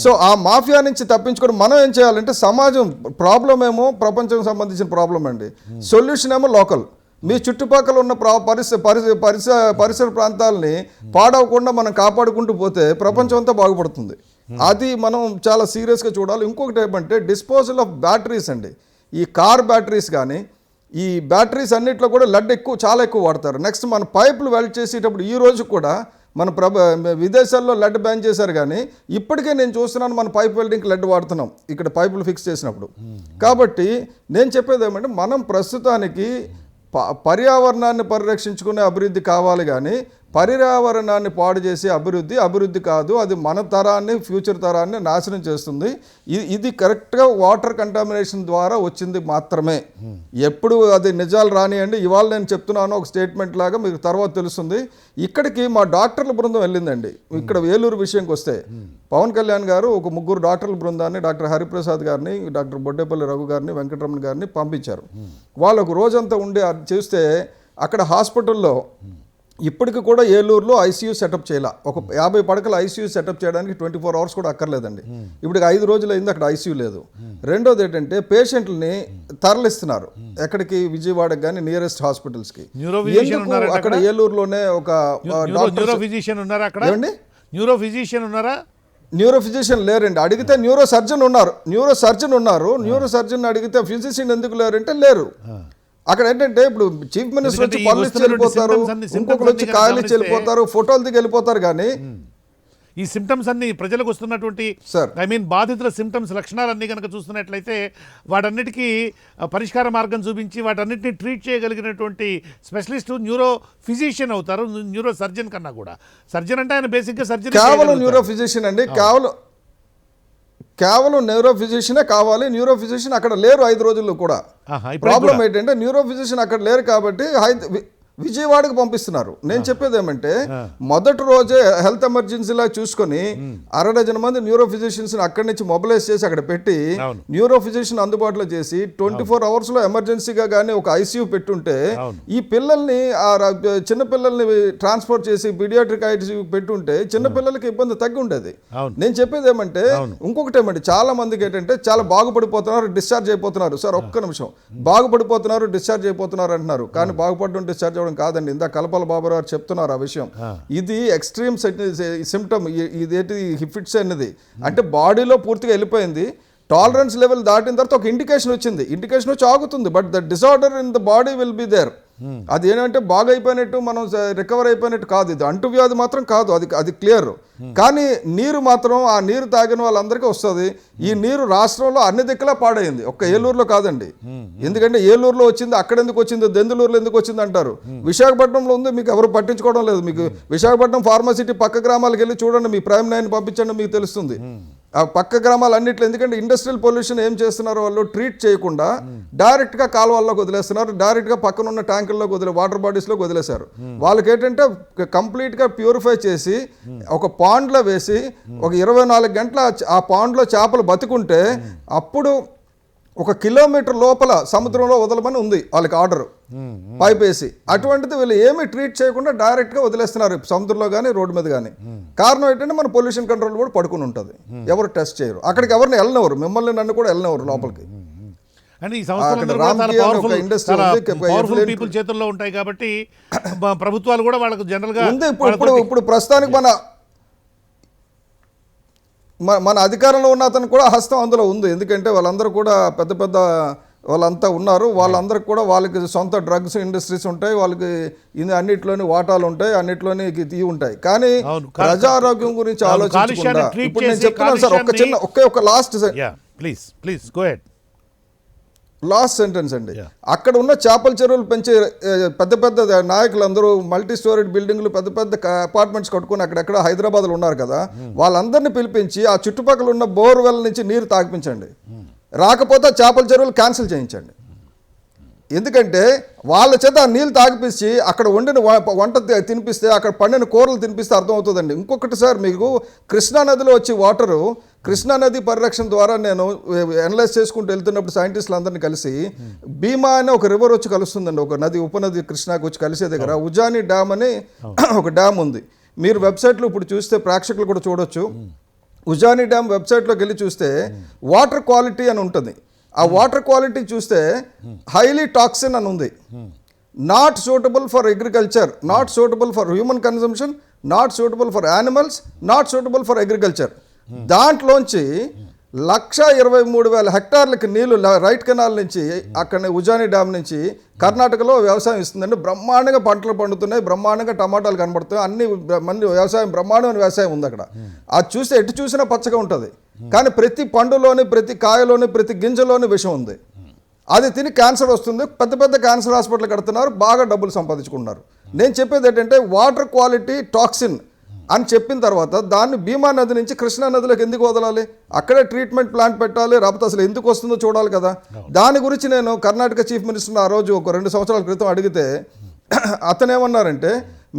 So ఆ మాఫియా నుంచి తప్పించుకొని మనం ఏం చేయాలంటే సమాజం ప్రాబ్లం ఏమో ప్రపంచం సంబంధించిన ప్రాబ్లం అండి, సొల్యూషన్ ఏమో లోకల్. మీ చుట్టుపక్కల ఉన్న పరిసర ప్రాంతాలని పాడవకుండా మనం కాపాడుకుంటూ పోతే ప్రపంచం అంతా బాగుపడుతుంది. అది మనం చాలా సీరియస్గా చూడాలి. ఇంకొకటి ఏమంటే డిస్పోజల్ ఆఫ్ బ్యాటరీస్ అండి. ఈ కార్ బ్యాటరీస్ కానీ ఈ బ్యాటరీస్ అన్నిట్లో కూడా లెడ్ చాలా ఎక్కువ వాడతారు. నెక్స్ట్ మన పైపులు వెల్డ్ చేసేటప్పుడు ఈ రోజు కూడా మన విదేశాల్లో లెడ్ బ్యాన్ చేశారు, కానీ ఇప్పటికే నేను చూస్తున్నాను మన పైప్ వెల్డింగ్కి లెడ్ వాడుతున్నాం ఇక్కడ పైపులు ఫిక్స్ చేసినప్పుడు. కాబట్టి నేను చెప్పేది ఏమంటే మనం ప్రస్తుతానికి పర్యావరణాన్ని పరిరక్షించుకునే అభివృద్ధి కావాలి, కానీ పర్యావరణాన్ని పాడు చేసే అభివృద్ధి కాదు. అది మన తరాన్ని ఫ్యూచర్ తరాన్ని నాశనం చేస్తుంది. ఇది కరెక్ట్గా వాటర్ కంటామినేషన్ ద్వారా వచ్చింది మాత్రమే. ఎప్పుడు అది నిజాలు రానియండి. ఇవాళ నేను చెప్తున్నాను ఒక స్టేట్మెంట్ లాగా, మీకు తర్వాత తెలుస్తుంది. ఇక్కడికి మా డాక్టర్ల బృందం వెళ్ళిందండి. ఇక్కడ ఏలూరు విషయంకి వస్తే పవన్ కళ్యాణ్ గారు ఒక 3 డాక్టర్ల బృందాన్ని, డాక్టర్ హరిప్రసాద్ గారిని, డాక్టర్ బొడ్డేపల్లి రఘు గారిని, వెంకటరమణ గారిని పంపించారు. వాళ్ళు ఒక రోజంతా ఉండి చూస్తే అక్కడ హాస్పిటల్లో ఇప్పటికి కూడా ఏలూరులో ఐసీయూ సెటప్ చేయాల. ఒక 50 పడకల ఐసీయూ సెటప్ చేయడానికి 24 అవర్స్ కూడా అక్కర్లేదండి. ఇప్పటికి 5 రోజులు అయింది అక్కడ ఐసీయూ లేదు. రెండోది ఏంటంటే పేషెంట్లని తరలిస్తున్నారు ఎక్కడికి, విజయవాడకి కానీ నియరెస్ట్ హాస్పిటల్స్కి. అక్కడ ఏలూరులోనే ఒక న్యూరో ఫిజిషియన్ లేరండి. అడిగితే న్యూరో సర్జన్ ఉన్నారు. న్యూరో సర్జన్ అడిగితే ఫిజిషియన్ ఎందుకు లేరంటే లేరు. అక్కడ ఏంటంటే ఇప్పుడు చీఫ్ మినిస్టర్ వచ్చి పనులు ఇచ్చి వెళ్ళిపోతారు, ఇంకొకరు వచ్చి కాయలు ఇచ్చి వెళ్ళిపోతారు, ఫోటోలు దిగి వెళ్ళిపోతారు. కానీ ఈ సిమ్టమ్స్ అన్ని ప్రజలకు వస్తున్నటువంటి బాధితుల సిమ్టమ్స్ లక్షణాలన్నీ కనుక చూస్తున్నట్లయితే వాటన్నిటికీ పరిష్కార మార్గం చూపించి వాటన్నిటిని ట్రీట్ చేయగలిగినటువంటి స్పెషలిస్ట్ న్యూరో ఫిజిషియన్ అవుతారు, న్యూరో సర్జన్ కన్నా కూడా. సర్జన్ అంటే ఆయన బేసిక్గా సర్జరీ కేవలం న్యూరో ఫిజిషియన్ అండి, కేవలం న్యూరో ఫిజిషియనే కావాలి. న్యూరో ఫిజిషియన్ అక్కడ లేరు 5 రోజుల్లో కూడా. ప్రాబ్లం ఏంటంటే న్యూరో ఫిజిషియన్ అక్కడ లేరు కాబట్టి విజయవాడకు పంపిస్తున్నారు. నేను చెప్పేది ఏమంటే మొదటి రోజే హెల్త్ ఎమర్జెన్సీలా చూసుకొని 60 డజన్ మంది న్యూరో ఫిజిషియన్స్ అక్కడి నుంచి మొబిలైజ్ చేసి అక్కడ పెట్టి న్యూరో ఫిజిషియన్ అందుబాటులో చేసి 24 అవర్స్లో ఎమర్జెన్సీగా కానీ ఒక ఐసీయూ పెట్టుంటే ఈ పిల్లల్ని చిన్న పిల్లల్ని ట్రాన్స్పోర్ట్ చేసి పీడియాట్రిక్ ఐసీయూ పెట్టుంటే చిన్న పిల్లలకి ఇబ్బంది తగ్గి ఉండేది. నేను చెప్పేది ఏమంటే ఇంకొకటి ఏమంటే చాలా మందికి ఏంటంటే చాలా బాగుపడిపోతున్నారు, డిశ్చార్జ్ అయిపోతున్నారు. సార్ ఒక్క నిమిషం, బాగుపడిపోతున్నారు డిశ్చార్జ్ అయిపోతున్నారు అంటున్నారు, కానీ బాగుపడడం డిశ్చార్జ్ కాదండి. ఇందా కలపల బాబురావు గారు చెప్తున్నారు ఆ విషయం. ఇది ఎక్స్ట్రీమ్ సిమ్టమ్, ఇదేంటి హిఫిట్స్ అనేది అంటే బాడీలో పూర్తిగా వెళ్ళిపోయింది. టాలరెన్స్ లెవెల్ దాటిన తర్వాత ఒక ఇండికేషన్ వచ్చింది, ఇండికేషన్ వచ్చి ఆగుతుంది, but the disorder in the body will be there. అది ఏంటంటే బాగా అయిపోయినట్టు మనం రికవర్ అయిపోయినట్టు కాదు, ఇది అంటువ్యాధి మాత్రం కాదు, అది క్లియర్. కానీ నీరు మాత్రం ఆ నీరు తాగిన వాళ్ళందరికీ వస్తుంది. ఈ నీరు రాష్ట్రంలో అన్ని దిక్కులా పాడైంది, ఒక్క ఏలూరులో కాదండి. ఎందుకంటే ఏలూరులో వచ్చింది, అక్కడ ఎందుకు వచ్చింది, దెందులూరులో ఎందుకు వచ్చింది అంటారు. విశాఖపట్నంలో ఉంది, మీకు ఎవరు పట్టించుకోవడం లేదు. మీకు విశాఖపట్నం ఫార్మాసిటీ పక్క గ్రామాలకు వెళ్ళి చూడండి, మీ ప్రైమ్ 9 పంపించండి, మీకు తెలుస్తుంది. ఆ పక్క గ్రామాలు అన్నిట్లో, ఎందుకంటే ఇండస్ట్రియల్ పొల్యూషన్ ఏం చేస్తున్నారు, వాళ్ళు ట్రీట్ చేయకుండా డైరెక్ట్గా కాలువల్లోకి వదిలేస్తున్నారు, డైరెక్ట్గా పక్కన ఉన్న ట్యాంకుల్లోకి వాటర్ బాడీస్లోకి వదిలేశారు. వాళ్ళకి ఏంటంటే కంప్లీట్గా ప్యూరిఫై చేసి ఒక పాండ్లో వేసి ఒక 24 గంటల ఆ పాండ్లో చేపలు బతుకుంటే అప్పుడు 1 కిలోమీటర్ లోపల సముద్రంలో వదలమని ఉంది వాళ్ళకి ఆర్డర్, పైప్ వేసి. అటువంటిది వీళ్ళు ఏమీ ట్రీట్ చేయకుండా డైరెక్ట్గా వదిలేస్తున్నారు సముద్రంలో కానీ రోడ్డు మీద కానీ. కారణం ఏంటంటే మన పొల్యూషన్ కంట్రోల్ కూడా పడుకుని ఉంటుంది, ఎవరు టెస్ట్ చేయరు, అక్కడికి ఎవరిని వెళ్ళనివ్వరు, మిమ్మల్ని నన్ను కూడా వెళ్ళనివ్వరు లోపలికి. అంటే ఈ సంస్థలు పవర్ఫుల్ పీపుల్ చేతుల్లో ఉంటాయి కాబట్టి ప్రభుత్వాలు కూడా వాళ్ళకు జనరల్గా ఉంది. ఇప్పుడు ప్రస్తుతానికి మన అధికారంలో ఉన్న అతను కూడా హస్తం అందులో ఉంది. ఎందుకంటే వాళ్ళందరూ కూడా పెద్ద పెద్ద వాళ్ళంతా ఉన్నారు, వాళ్ళందరికి కూడా వాళ్ళకి సొంత డ్రగ్స్ ఇండస్ట్రీస్ ఉంటాయి, వాళ్ళకి అన్నిట్లోని వాటాలు ఉంటాయి, అన్నిట్లోని ఇవి ఉంటాయి. కానీ ప్రజారోగ్యం గురించి ఆలోచించకుండా ఇప్పుడు నేను చెప్తున్నాను సార్, ఒక లాస్ట్ లాస్ట్ సెంటెన్స్ అండి. అక్కడ ఉన్న చేపల చెరువులు పెంచే పెద్ద పెద్ద నాయకులందరూ మల్టీ స్టోరీడ్ బిల్డింగ్లు పెద్ద పెద్ద అపార్ట్మెంట్స్ కట్టుకుని అక్కడెక్కడ హైదరాబాద్లో ఉన్నారు కదా, వాళ్ళందరినీ పిలిపించి ఆ చుట్టుపక్కల ఉన్న బోర్వెల్ నుంచి నీరు తాగిపించండి, రాకపోతే చేపల చెరువులు క్యాన్సిల్ చేయించండి. ఎందుకంటే వాళ్ళ చేత ఆ నీళ్ళు తాగిపించి అక్కడ వండిన వంట తినిపిస్తే, అక్కడ పండిన కూరలు తినిపిస్తే అర్థమవుతుందండి. ఇంకొకటి సార్, మీకు కృష్ణానదిలో వచ్చే వాటరు, కృష్ణానది పరిరక్షణ ద్వారా నేను అనలైజ్ చేసుకుంటూ వెళ్తున్నప్పుడు సైంటిస్టులు అందరినీ కలిసి భీమా అనే ఒక రివర్ వచ్చి కలుస్తుందండి, ఒక నది ఉపనది కృష్ణాకి వచ్చి కలిసే దగ్గర ఉజాని డ్యామ్ అని ఒక డ్యామ్ ఉంది. మీరు వెబ్సైట్లో ఇప్పుడు చూస్తే ప్రేక్షకులు కూడా చూడొచ్చు. ఉజాని డ్యామ్ వెబ్సైట్లోకి వెళ్ళి చూస్తే వాటర్ క్వాలిటీ అని ఉంటుంది. ఆ వాటర్ క్వాలిటీ చూస్తే హైలీ టాక్సిన్ అని ఉంది. Not suitable for agriculture, not suitable for human consumption, not suitable for animals, not suitable for agriculture. దాంట్లోంచి 123,000 హెక్టార్లకి నీళ్లు రైట్ కెనాల్ నుంచి అక్కడ ఉజాని డ్యామ్ నుంచి కర్ణాటకలో వ్యవసాయం ఇస్తుందండి. బ్రహ్మాండంగా పంటలు పండుతున్నాయి, బ్రహ్మాండంగా టమాటాలు కనబడుతున్నాయి, అన్ని మంది వ్యవసాయం బ్రహ్మాండమైన వ్యవసాయం ఉంది అక్కడ. అది చూస్తే ఎటు చూసినా పచ్చగా ఉంటుంది, కానీ ప్రతి పండులోని, ప్రతి కాయలోని, ప్రతి గింజలోని విషం ఉంది. అది తిని క్యాన్సర్ వస్తుంది. పెద్ద పెద్ద క్యాన్సర్ హాస్పిటల్ కడుతున్నారు, బాగా డబ్బులు సంపాదించుకుంటున్నారు. నేను చెప్పేది ఏంటంటే వాటర్ క్వాలిటీ టాక్సిన్ అని చెప్పిన తర్వాత దాన్ని భీమా నది నుంచి కృష్ణా నదిలోకి ఎందుకు వదలాలి, అక్కడే ట్రీట్మెంట్ ప్లాంట్ పెట్టాలి, రాకపోతే అసలు ఎందుకు వస్తుందో చూడాలి కదా. దాని గురించి నేను కర్ణాటక చీఫ్ మినిస్టర్ని ఆ రోజు ఒక 2 సంవత్సరాల క్రితం అడిగితే అతను ఏమన్నారంటే,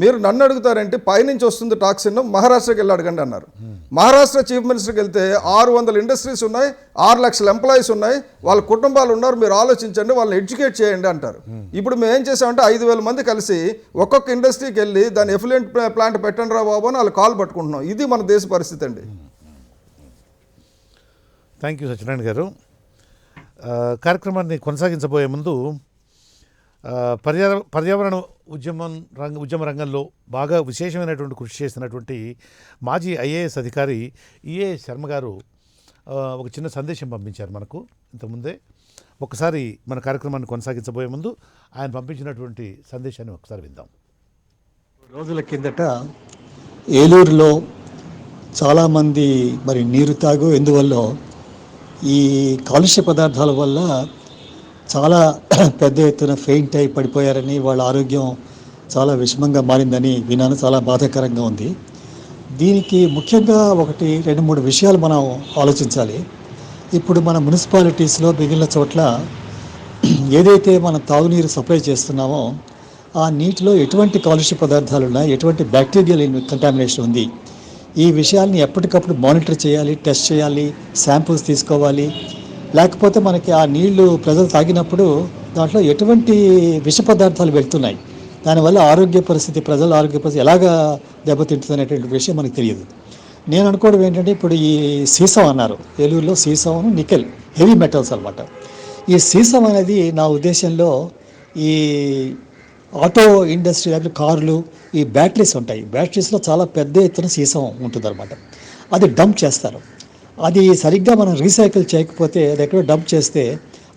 మీరు నన్ను అడుగుతారంటే పైనుంచి వస్తుంది టాక్సిన్, మహారాష్ట్రకి వెళ్ళి అడగండి అన్నారు. మహారాష్ట్ర చీఫ్ మినిస్టర్కి వెళ్తే 600 ఇండస్ట్రీస్ ఉన్నాయి, 6 లక్షల ఎంప్లాయీస్ ఉన్నాయి, వాళ్ళ కుటుంబాలు ఉన్నారు, మీరు ఆలోచించండి, వాళ్ళని ఎడ్యుకేట్ చేయండి అంటారు. ఇప్పుడు మేము ఏం చేసామంటే 5,000 మంది కలిసి ఒక్కొక్క ఇండస్ట్రీకి వెళ్ళి దాని ఎఫ్లూయెంట్ ప్లాంట్ పెట్టండి రా బాబు అని వాళ్ళు కాల్ పట్టుకుంటున్నాం. ఇది మన దేశ పరిస్థితి అండి. థ్యాంక్ యూ సత్యనారాయణ గారు. కార్యక్రమాన్ని కొనసాగించబోయే ముందు పర్యావరణ ఉద్యమ రంగంలో బాగా విశేషమైనటువంటి కృషి చేసినటువంటి మాజీ ఐఏఎస్ అధికారి ఈఏ శర్మ గారు ఒక చిన్న సందేశం పంపించారు మనకు ఇంతకుముందే. ఒకసారి మన కార్యక్రమాన్ని కొనసాగించబోయే ముందు ఆయన పంపించినటువంటి సందేశాన్ని ఒకసారి విందాం. రోజుల కిందట ఏలూరులో చాలామంది మరి నీరు తాగు, ఎందువల్ల ఈ కాలుష్య పదార్థాల వల్ల చాలా పెద్ద ఎత్తున ఫెయింట్ అయి పడిపోయారని, వాళ్ళ ఆరోగ్యం చాలా విషమంగా మారిందని విన్నాను. చాలా బాధాకరంగా ఉంది. దీనికి ముఖ్యంగా 2-3 విషయాలు మనం ఆలోచించాలి. ఇప్పుడు మన మున్సిపాలిటీస్లో మిగిలిన చోట్ల ఏదైతే మనం తాగునీరు సప్లై చేస్తున్నామో ఆ నీటిలో ఎటువంటి కాలుష్య పదార్థాలు ఉన్నాయి, ఎటువంటి బ్యాక్టీరియల్ కంటామినేషన్ ఉంది, ఈ విషయాల్ని ఎప్పటికప్పుడు మానిటర్ చేయాలి, టెస్ట్ చేయాలి, శాంపుల్స్ తీసుకోవాలి. లేకపోతే మనకి ఆ నీళ్లు ప్రజలు తాగినప్పుడు దాంట్లో ఎటువంటి విష పదార్థాలు వెళ్తున్నాయి, దానివల్ల ప్రజల ఆరోగ్య పరిస్థితి ఎలాగా దెబ్బతింటుంది అనేటువంటి విషయం మనకు తెలియదు. నేను అనుకోవడం ఏంటంటే, ఇప్పుడు ఈ సీసం అన్నారు, ఏలూరులో సీసం, నికెల్, హెవీ మెటల్స్ అనమాట. ఈ సీసం అనేది నా ఉద్దేశంలో ఈ ఆటో ఇండస్ట్రీ, లేకపోతే కార్లు, ఈ బ్యాటరీస్ ఉంటాయి, బ్యాటరీస్లో చాలా పెద్ద ఎత్తున సీసం ఉంటుందన్నమాట. అది డంప్ చేస్తారు. అది సరిగ్గా మనం రీసైకిల్ చేయకపోతే, అది ఎక్కడో డంప్ చేస్తే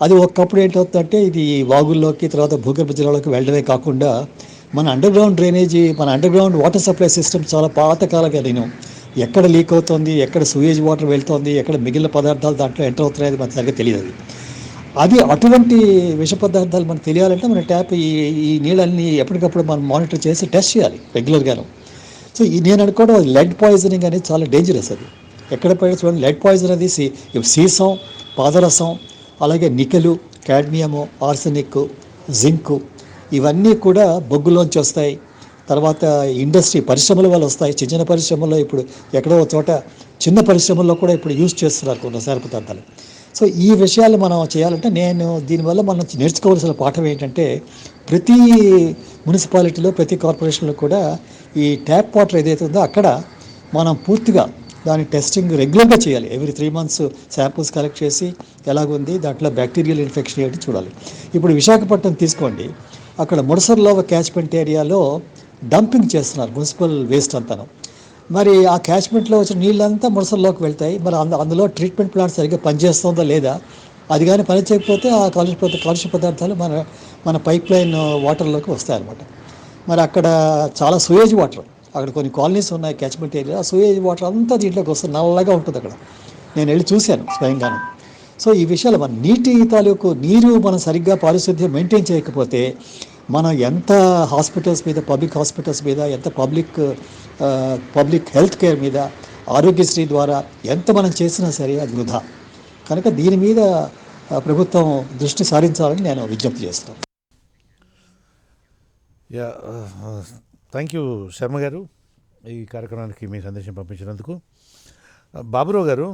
అది ఒకప్పుడు ఏంటవుతుందంటే ఇది వాగుల్లోకి తర్వాత భూగర్భ జలాలకు వెళ్ళడమే కాకుండా మన అండర్ గ్రౌండ్ డ్రైనేజీ, మన under ground water supply system చాలా పాతకాలంగా నేను ఎక్కడ లీక్ అవుతుంది, ఎక్కడ సూయేజ్ వాటర్ వెళ్తుంది, ఎక్కడ మిగిలిన పదార్థాలు దాంట్లో ఎంటర్ అవుతున్నాయి మనకు సరిగ్గా తెలియదు. అది అటువంటి విష పదార్థాలు మనకు తెలియాలంటే మన ట్యాప్ ఈ నీళ్ళని ఎప్పటికప్పుడు మనం మానిటర్ చేసి టెస్ట్ చేయాలి రెగ్యులర్గాను. సో నేను అనుకోవడం లెడ్ పాయిజనింగ్ అనేది చాలా డేంజరస్. అది ఎక్కడ పైన చూడండి, లెడ్ పాయిజన్ అనేది సీసం, పాదరసం, అలాగే నికెలు, కాడ్మియము, ఆర్సెనిక్, జింకు ఇవన్నీ కూడా బొగ్గులోంచి వస్తాయి. తర్వాత ఇండస్ట్రీ పరిశ్రమల వల్ల వస్తాయి. చిన్న చిన్న పరిశ్రమల్లో ఇప్పుడు ఎక్కడో చోట చిన్న పరిశ్రమల్లో కూడా ఇప్పుడు యూజ్ చేస్తున్నారు కొన్ని రసాయన పదార్థాలు. సో ఈ విషయాలు మనం చేయాలంటే నేను దీనివల్ల మనం నేర్చుకోవాల్సిన పాఠం ఏంటంటే ప్రతి మున్సిపాలిటీలో ప్రతి కార్పొరేషన్లో కూడా ఈ ట్యాప్ వాటర్ ఏదైతే ఉందో అక్కడ మనం పూర్తిగా దాని టెస్టింగ్ రెగ్యులర్గా చేయాలి. ఎవ్రీ 3 months శాంపుల్స్ కలెక్ట్ చేసి ఎలాగుంది దాంట్లో బ్యాక్టీరియల్ ఇన్ఫెక్షన్ ఏంటి చూడాలి. ఇప్పుడు విశాఖపట్నం తీసుకోండి, అక్కడ ముడసర్లోవ క్యాచ్మెంట్ ఏరియాలో డంపింగ్ చేస్తున్నారు మున్సిపల్ వేస్ట్ అంతాను. మరి ఆ క్యాచ్మెంట్లో వచ్చిన నీళ్ళంతా ముడసల్లోకి వెళ్తాయి. మరి అందులో ట్రీట్మెంట్ ప్లాంట్ సరిగ్గా పనిచేస్తుందా లేదా, అది కానీ పని చేయకపోతే ఆ కాలుష్య పదార్థాలు మన పైప్ లైన్ వాటర్లోకి వస్తాయన్నమాట. మరి అక్కడ చాలా సూయేజ్ వాటర్, అక్కడ కొన్ని కాలనీస్ ఉన్నాయి క్యాచ్మెంట్ ఏరియా, ఆ సూయేజ్ వాటర్ అంతా దీంట్లోకి వస్తుంది, నల్లగా ఉంటుంది అక్కడ. నేను వెళ్ళి చూశాను స్వయంగాను. సో ఈ విషయాలు మన నీరు మనం సరిగ్గా పారిశుద్ధ్యం మెయింటైన్ చేయకపోతే మనం ఎంత హాస్పిటల్స్ మీద, పబ్లిక్ హాస్పిటల్స్ మీద, ఎంత పబ్లిక్ హెల్త్ కేర్ మీద, ఆరోగ్యశ్రీ ద్వారా ఎంత మనం చేసినా సరే అది వృధా. కనుక దీని మీద ప్రభుత్వం దృష్టి సారించాలని నేను విజ్ఞప్తి చేస్తున్నాను. థ్యాంక్ యూ శర్మ గారు ఈ కార్యక్రమానికి మీ సందేశం పంపించినందుకు. బాబురావు గారు,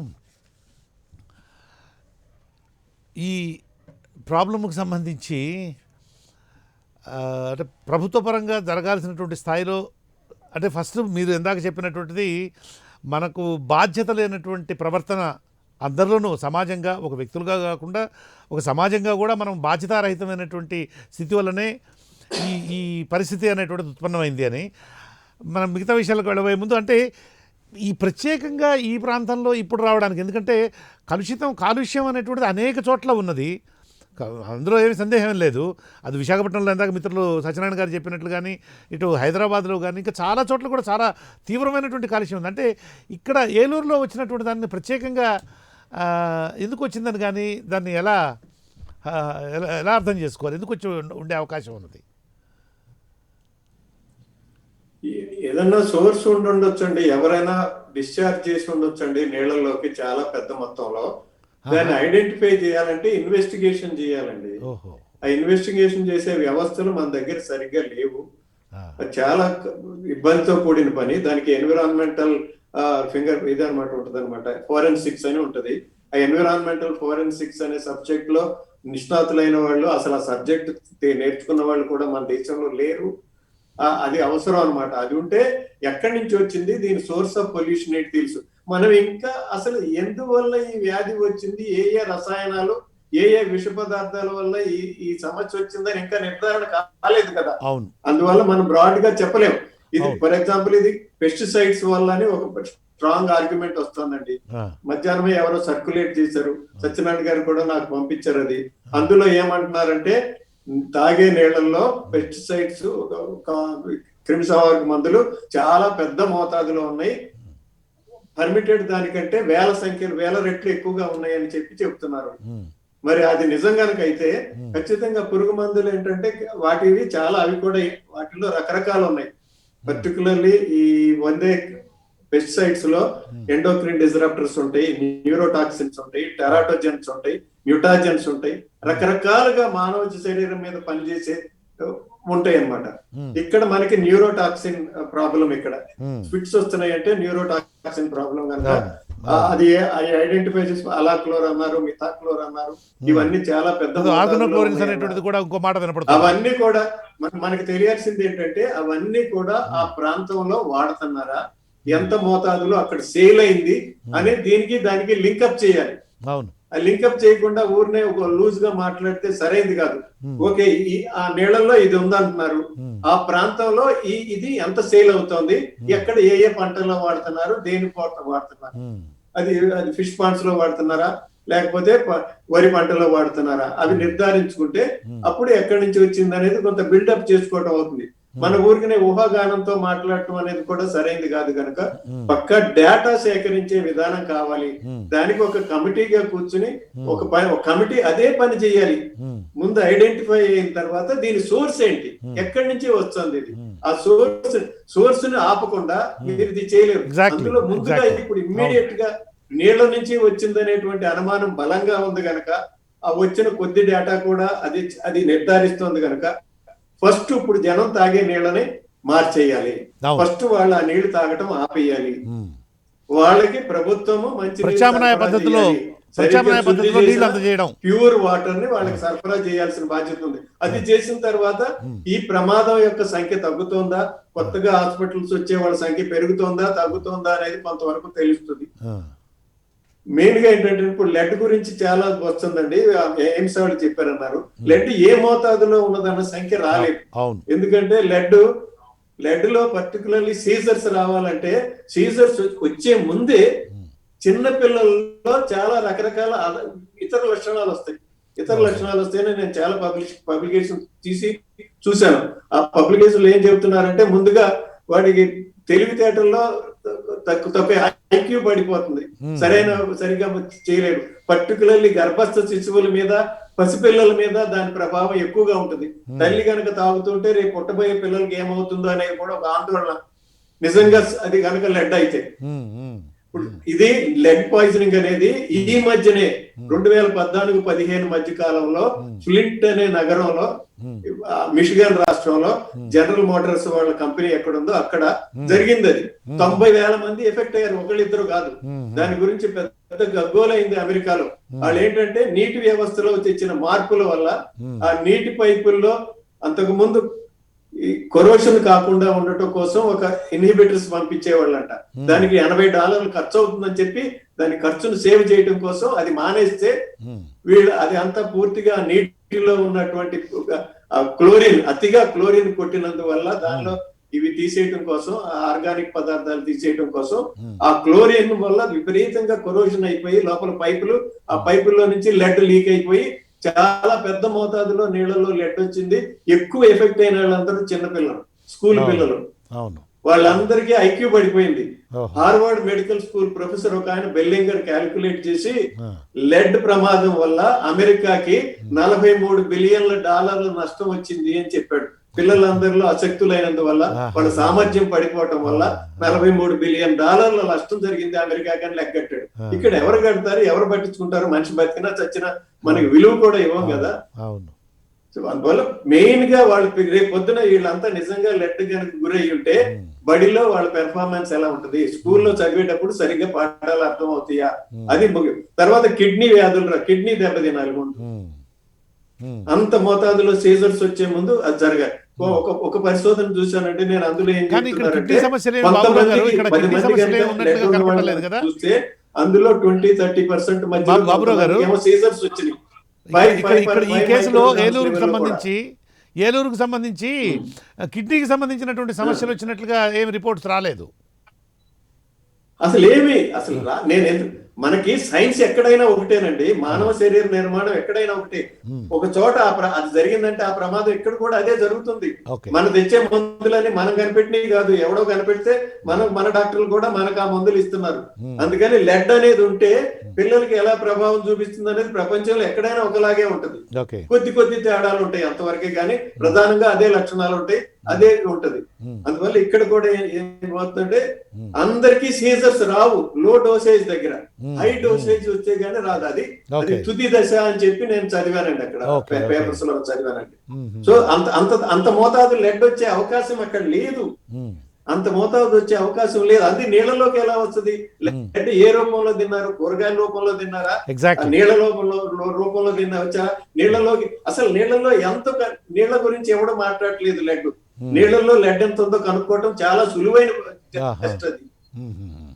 ఈ ప్రాబ్లంకు సంబంధించి అంటే ప్రభుత్వ పరంగా జరగాల్సినటువంటి స్థాయిలో, అంటే ఫస్ట్ మీరు ఇందాక చెప్పినటువంటిది మనకు బాధ్యత లేనటువంటి ప్రవర్తన అందరిలోనూ సమాజంగా, ఒక వ్యక్తులుగా కాకుండా ఒక సమాజంగా కూడా మనం బాధ్యతారహితమైనటువంటి స్థితి వల్లనే ఈ పరిస్థితి అనేటువంటిది ఉత్పన్నమైంది అని మనం మిగతా విషయాలకు వెళ్ళబోయే ముందు, అంటే ఈ ప్రత్యేకంగా ఈ ప్రాంతంలో ఇప్పుడు రావడానికి, ఎందుకంటే కాలుష్యం అనేటువంటిది అనేక చోట్ల ఉన్నది, అందులో ఏమి సందేహం లేదు. అది విశాఖపట్నంలో ఇందాక మిత్రులు సత్యనారాయణ గారు చెప్పినట్లు కానీ, ఇటు హైదరాబాద్లో కానీ, ఇంకా చాలా చోట్ల కూడా చాలా తీవ్రమైనటువంటి కాలుష్యం ఉంది. అంటే ఇక్కడ ఏలూరులో వచ్చినటువంటి దాన్ని ప్రత్యేకంగా ఎందుకు వచ్చిందని కానీ దాన్ని ఎలా అర్థం చేసుకోవాలి, ఎందుకు వచ్చి ఉండే అవకాశం ఉన్నది? ఏదన్నా సోర్స్ ఉండొచ్చండి, ఎవరైనా డిశ్చార్జ్ చేసి ఉండొచ్చండి నీళ్ళలోకి చాలా పెద్ద మొత్తంలో. దాన్ని ఐడెంటిఫై చేయాలంటే ఇన్వెస్టిగేషన్ చేయాలండి. ఆ ఇన్వెస్టిగేషన్ చేసే వ్యవస్థలు మన దగ్గర సరిగ్గా లేవు. చాలా ఇబ్బందితో కూడిన పని. దానికి ఎన్విరాన్మెంటల్ ఇదనమాట ఉంటుంది అనమాట, ఫోరెన్సిక్స్ అని ఉంటది. ఆ ఎన్విరాన్మెంటల్ ఫోరెన్సిక్స్ అనే సబ్జెక్ట్ లో నిష్ణాతులైన వాళ్ళు, అసలు ఆ సబ్జెక్ట్ నేర్చుకున్న వాళ్ళు కూడా మన దేశంలో లేరు. అది అవసరం అనమాట. అది ఉంటే ఎక్కడి నుంచి వచ్చింది, దీని సోర్స్ ఆఫ్ పొల్యూషన్ ఏంటి తెలుసు. మనం ఇంకా అసలు ఎందువల్ల ఈ వ్యాధి వచ్చింది, ఏ రసాయనాలు, ఏ విష పదార్థాల వల్ల ఈ సమస్య వచ్చిందని ఇంకా నిర్ధారణ కాలేదు కదా. అందువల్ల మనం బ్రాడ్ గా చెప్పలేము. ఇది ఫర్ ఎగ్జాంపుల్ ఇది పెస్టిసైడ్స్ వల్ల అని ఒక స్ట్రాంగ్ ఆర్గ్యుమెంట్ వస్తుందండి. మధ్యాహ్నమే ఎవరో సర్క్యులేట్ చేశారు, సత్యనారాయణ గారు కూడా నాకు పంపించారు. అది అందులో ఏమంటున్నారంటే తాగే నీళ్లలో పెస్టిసైడ్స్, క్రిమిసంహారక మందులు చాలా పెద్ద మోతాదులో ఉన్నాయి, పర్మిటెడ్ దానికంటే వేల రెట్లు ఎక్కువగా ఉన్నాయని చెప్తున్నారు. మరి అది నిజం కనుకైతే ఖచ్చితంగా పురుగు మందులు ఏంటంటే వాటివి చాలా, అవి కూడా వాటిలో రకరకాలు ఉన్నాయి. పర్టికులర్లీ ఈ వందే పెస్టిసైడ్స్ లో ఎండోక్రిన్ డిస్రప్టర్స్ ఉంటాయి, న్యూరోటాక్సిన్స్ ఉంటాయి, టెరాటోజెన్స్ ఉంటాయి, మ్యూటాజెన్స్ ఉంటాయి, రకరకాలుగా మానవ శరీరం మీద పనిచేసే ఉంటాయి అన్నమాట. ఇక్కడ మనకి న్యూరోటాక్సిన్ ప్రాబ్లం, ఇక్కడ ఫిట్స్ వస్తున్నాయి అంటే న్యూరోటాక్సిన్ ప్రాబ్లం కనుక అది ఐడెంటిఫై చేసి అలాక్లోర్ అన్నారు, మిథాక్లోర్ అన్నారు. ఇవన్నీ చాలా పెద్ద, అవన్నీ కూడా మనకి తెలియాల్సింది ఏంటంటే అవన్నీ కూడా ఆ ప్రాంతంలో వాడుతున్నారా, ఎంత మోతాదులో అక్కడ సేల్ అయింది అనే దానికి లింకప్ చేయాలి. ఆ లింకప్ చేయకుండా ఊరినే ఒక లూజ్ గా మాట్లాడితే సరైనది కాదు. ఓకే, ఆ నీళ్ళల్లో ఇది ఉందంటున్నారు, ఆ ప్రాంతంలో ఇది ఎంత సేల్ అవుతుంది, ఎక్కడ ఏ పంటల్లో వాడుతున్నారు, దేని వాడుతున్నారు, అది ఫిష్ పాండ్స్ లో వాడుతున్నారా, లేకపోతే వరి పంటలో వాడుతున్నారా, అవి నిర్ధారించుకుంటే అప్పుడు ఎక్కడి నుంచి వచ్చింది అనేది కొంత బిల్డప్ చేసుకోవటం అవుతుంది. మన ఊరికినే ఊహాగానంతో మాట్లాడటం అనేది కూడా సరైనది కాదు కనుక పక్కా డేటా సేకరించే విధానం కావాలి. దానికి ఒక కమిటీగా కూర్చుని ఒక కమిటీ అదే పని చేయాలి. ముందు ఐడెంటిఫై అయిన తర్వాత దీని సోర్స్ ఏంటి, ఎక్కడి నుంచి వస్తుంది ఇది, ఆ సోర్స్ ని ఆపకుండా మీరు ఇది చేయలేరు. అందులో ముందుగా ఇప్పుడు ఇమ్మీడియట్ గా నీళ్ల నుంచి వచ్చిందనేటువంటి అనుమానం బలంగా ఉంది కనుక ఆ వచ్చిన కొద్ది డేటా కూడా అది నిర్ధారిస్తుంది కనుక ఫస్ట్ ఇప్పుడు జనం తాగే నీళ్ళని మార్చేయాలి. ఫస్ట్ వాళ్ళు ఆ నీళ్లు తాగటం ఆపేయాలి. వాళ్ళకి ప్రభుత్వము మంచి ప్రత్యామ్నాయ పద్ధతిలో నీళ్లు అందజేయడం, ప్యూర్ వాటర్ ని వాళ్ళకి సరఫరా చేయాల్సిన బాధ్యత ఉంది. అది చేసిన తర్వాత ఈ ప్రమాదం యొక్క సంఖ్య తగ్గుతోందా, కొత్తగా హాస్పిటల్స్ వచ్చే వాళ్ళ సంఖ్య పెరుగుతోందా తగ్గుతోందా అనేది కొంతవరకు తెలుస్తుంది. మెయిన్ గా ఏంటంటే ఇప్పుడు లెడ్ గురించి చాలా వస్తుందండి. ఎయిమ్స్ వాళ్ళు చెప్పారన్నారు, లెడ్ ఏ మోతాదులో ఉన్నదన్న సంఖ్య రాలేదు. ఎందుకంటే లెడ్ లో పర్టికులర్లీ సీజర్స్ రావాలంటే సీజర్స్ వచ్చే ముందే చిన్న పిల్లల్లో చాలా రకరకాల ఇతర లక్షణాలు వస్తాయి. ఇతర లక్షణాలు వస్తేనే నేను చాలా పబ్లికేషన్ తీసి చూశాను. ఆ పబ్లికేషన్లు ఏం చెబుతున్నారంటే ముందుగా వాడికి తెలివితేటల్లో తక్కువ ఐక్యూ పడిపోతుంది, సరిగా చేయలేడు. పర్టికులర్లీ గర్భస్థ శిశువుల మీద పసిపిల్లల మీద దాని ప్రభావం ఎక్కువగా ఉంటుంది. తల్లి కనుక తాగుతుంటే రేపు పుట్టబోయే పిల్లలకి ఏమవుతుందో అనేది కూడా ఒక ఆందోళన. నిజంగా అది కనుక లెడ్ అయితే ఇది లెడ్ పాయిజనింగ్ అనేది ఈ మధ్యనే 2014-15 మధ్య కాలంలో ఫ్లింట్ అనే నగరంలో మిషిగన్ రాష్ట్రంలో జనరల్ మోటార్స్ వాళ్ళ కంపెనీ ఎక్కడుందో అక్కడ జరిగింది. అది 90,000 మంది ఎఫెక్ట్ అయ్యారు, ఒకళ్ళిద్దరు కాదు. దాని గురించి పెద్ద గగ్గోలైంది అమెరికాలో. వాళ్ళు ఏంటంటే నీటి వ్యవస్థలో తెచ్చిన మార్పుల వల్ల ఆ నీటి పైపుల్లో అంతకు ముందు ఈ కొరోషన్ కాకుండా ఉండటం కోసం ఒక ఇన్హిబిటర్స్ పంపించేవాళ్ళంట. దానికి $80 ఖర్చు అవుతుందని చెప్పి దాని ఖర్చును సేవ్ చేయడం కోసం అది మానేస్తే వీళ్ళు అది అంతా పూర్తిగా నీటిలో ఉన్నటువంటి క్లోరిన్, అతిగా క్లోరిన్ కొట్టినందువల్ల దానిలో ఇవి తీసేయటం కోసం, ఆర్గానిక్ పదార్థాలు తీసేయటం కోసం ఆ క్లోరిన్ వల్ల విపరీతంగా కొరోషన్ అయిపోయి లోపల పైపులు, ఆ పైపుల్లో నుంచి లెడ్ లీక్ అయిపోయి చాలా పెద్ద మోతాదులో నీళ్లలో లెడ్ వచ్చింది. ఎక్కువ ఎఫెక్ట్ అయిన వాళ్ళందరూ చిన్నపిల్లలు, స్కూల్ పిల్లలు. వాళ్ళందరికీ ఐక్యూ పడిపోయింది. హార్వర్డ్ మెడికల్ స్కూల్ ప్రొఫెసర్ ఒక ఆయన బెల్లింగర్ క్యాల్కులేట్ చేసి లెడ్ ప్రమాదం వల్ల అమెరికాకి $43 బిలియన్ల నష్టం వచ్చింది అని చెప్పాడు. పిల్లలందరిలో అశక్తులైనందువల్ల వాళ్ళ సామర్థ్యం పడిపోవటం వల్ల $43 బిలియన్ నష్టం జరిగింది అమెరికాకి అని లెక్కట్టాడు. ఇక్కడ ఎవరు కడతారు, ఎవరు పట్టించుకుంటారు? మనిషి బతికినా చచ్చినా మనకి విలువ కూడా ఇవ్వం కదా. సో అందువల్ల మెయిన్ గా వాళ్ళు రేపు పొద్దున వీళ్ళంతా నిజంగా లెడ్ కనుక గురయ్యి ఉంటే బడిలో వాళ్ళ పెర్ఫార్మెన్స్ ఎలా ఉంటది, స్కూల్లో చదివేటప్పుడు సరిగ్గా పాఠాలు అర్థం అవుతాయా, అది ముఖ్యం. తర్వాత కిడ్నీ వ్యాధులు, కిడ్నీ దెబ్బతినాలి ముందు. అంత మోతాదులో సీజర్స్ వచ్చే ముందు అది జరగాలి. ఒక పరిశోధన చూసానంటే నేను అందులో ఏం చెప్తున్నానంటే చూస్తే అందులో 20-30% మధ్య సీజర్స్ వచ్చినాయి. ఇక్కడ ఈ కేసులో ఏలూరుకు సంబంధించి కిడ్నీకి సంబంధించినటువంటి సమస్యలు వచ్చినట్లుగా ఏమి రిపోర్ట్స్ రాలేదు. అసలు నేను మనకి సైన్స్ ఎక్కడైనా ఒకటేనండి, మానవ శరీర నిర్మాణం ఎక్కడైనా ఒకటే. ఒక చోట అది జరిగిందంటే ఆ ప్రమాదం ఇక్కడ కూడా అదే జరుగుతుంది. మనం తెచ్చే మందులని మనం కనిపెట్టినవి కాదు, ఎవడో కనిపెడితే మన డాక్టర్లు కూడా మనకు ఆ మందులు ఇస్తున్నారు. అందుకని లెడ్ అనేది ఉంటే పిల్లలకి ఎలా ప్రభావం చూపిస్తుంది అనేది ప్రపంచంలో ఎక్కడైనా ఒకలాగే ఉంటది. కొద్ది తేడాలు ఉంటాయి అంతవరకే, కానీ ప్రధానంగా అదే లక్షణాలు ఉంటాయి, అదే ఉంటది. అందువల్ల ఇక్కడ కూడా ఏమవుతుందంటే అందరికీ సీజర్స్ రావు లో డోసేజ్ దగ్గర, హై డోసేజ్ వచ్చే గానీ రాదు. అది తుది దశ అని చెప్పి నేను చదివానండి, అక్కడ పేపర్స్ లో చదివానండి. సో అంత మోతాదు లెడ్ వచ్చే అవకాశం అక్కడ లేదు, అంత మోతాదు వచ్చే అవకాశం లేదు. అది నీళ్లలోకి ఎలా వస్తుంది? లెడ్ ఏ రూపంలో తిన్నారు? కూరగాయల రూపంలో తిన్నారా? నీళ్ల రూపంలో వచ్చా? నీళ్లలోకి అసలు నీళ్లలో నీళ్ల గురించి ఎవడో మాట్లాడలేదు. లెడ్ నీళ్లలో లెడ్ ఎంత ఉందో కనుక్కోవటం చాలా సులువైన టెస్ట్ అది.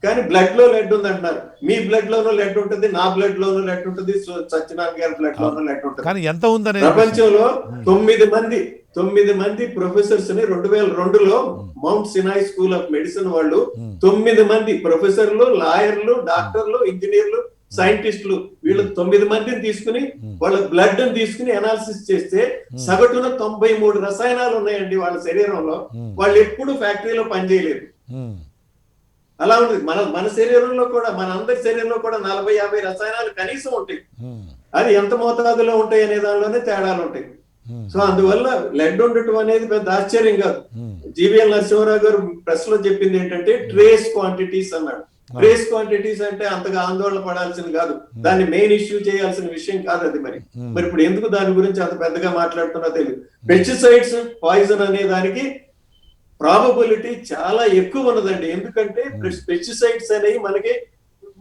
కానీ బ్లడ్ లో లెడ్ ఉంది అంటున్నారు. మీ బ్లడ్ లోనూ లెడ్ ఉంటుంది, నా బ్లడ్ లోనూ లెడ్ ఉంటుంది, సత్యనారాయణ గారి బ్లడ్ లోనూ లెడ్ ఉంటుంది. ప్రపంచంలో 9 మంది ప్రొఫెసర్స్ ని 2002లో Mount Sinai School of Medicine వాళ్ళు 9 మంది ప్రొఫెసర్లు, లాయర్లు, డాక్టర్లు, ఇంజనీర్లు సైంటిస్టులు వీళ్ళు 9 మందిని తీసుకుని వాళ్ళ బ్లడ్ తీసుకుని అనాలిసిస్ చేస్తే సగటున 93 రసాయనాలు ఉన్నాయండి వాళ్ళ శరీరంలో. వాళ్ళు ఎప్పుడు ఫ్యాక్టరీలో పనిచేయలేదు. అలా ఉంటుంది మన శరీరంలో కూడా, మన అందరి శరీరంలో కూడా 40-50 రసాయనాలు కనీసం ఉంటాయి. అది ఎంత మోతాదులో ఉంటాయి అనే దానిలోనే తేడాలు ఉంటాయి. సో అందువల్ల లెడ్ ఉండటం అనేది పెద్ద ఆశ్చర్యం కాదు. జీవీఎల్ నరసింహారావు గారు ప్రెస్ లో చెప్పింది ఏంటంటే ట్రేస్ క్వాంటిటీస్ అన్నాడు. ట్రేస్ క్వాంటిటీస్ అంటే అంతగా ఆందోళన పడాల్సింది కాదు, దాన్ని మెయిన్ ఇష్యూ చేయాల్సిన విషయం కాదు అది. మరి ఇప్పుడు ఎందుకు దాని గురించి అంత పెద్దగా మాట్లాడుతున్నా తెలియదు. పెస్టిసైడ్స్ పాయిజన్ అనే దానికి ప్రాబబిలిటీ చాలా ఎక్కువ ఉన్నదండి. ఎందుకంటే పెస్టిసైడ్స్ అనేవి మనకి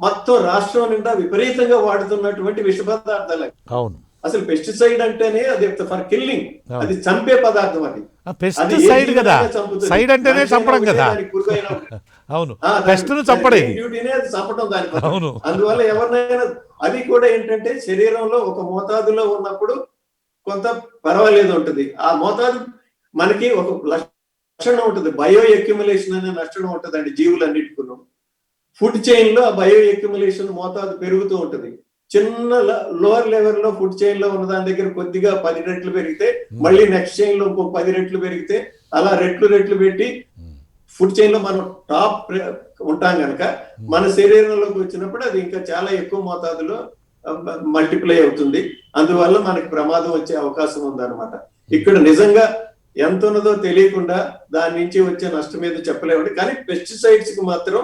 మొత్తం రాష్ట్రం నిండా విపరీతంగా వాడుతున్నటువంటి విష పదార్థాలు. అవును, అసలు పెస్టిసైడ్ అంటేనే అది ఫర్ కిల్లింగ్, అది చంపే పదార్థం. అది పెస్టిసైడ్ కదా, సైడ్ అంటేనే చంపడం కదా. అవును, పెస్ట్ను చంపడం, డ్యూటీనే అది చంపడం దాని. అవును, అందువల్ల ఎవరినైనా అది కూడా ఏంటంటే శరీరంలో ఒక మోతాదులో ఉన్నప్పుడు కొంత పర్వాలేదు ఉంటుంది. ఆ మోతాదు మనకి ఒక లక్షణం ఉంటుంది, బయో అక్యుములేషన్ అనే లక్షణం ఉంటుందండి జీవులన్నిటికీ. ఫుడ్ చైన్ లో ఆ బయో అక్యుములేషన్ మోతాదు పెరుగుతూ ఉంటుంది. చిన్న లోవర్ లెవెల్ లో ఫుడ్ చైన్ లో ఉన్న దాని దగ్గర కొద్దిగా 10 రెట్లు పెరిగితే మళ్ళీ నెక్స్ట్ చైన్ లో ఇంకో 10 రెట్లు పెరిగితే అలా రెట్లు పెట్టి ఫుడ్ చైన్ లో మనం టాప్ ఉంటాం కనుక మన శరీరంలోకి వచ్చినప్పుడు అది ఇంకా చాలా ఎక్కువ మోతాదులో మల్టిప్లై అవుతుంది. అందువల్ల మనకి ప్రమాదం వచ్చే అవకాశం ఉందన్నమాట. ఇక్కడ నిజంగా ఎంత ఉన్నదో తెలియకుండా దాని నుంచి వచ్చే నష్టం ఏదో చెప్పలేమండి. కానీ పెస్టిసైడ్స్ కి మాత్రం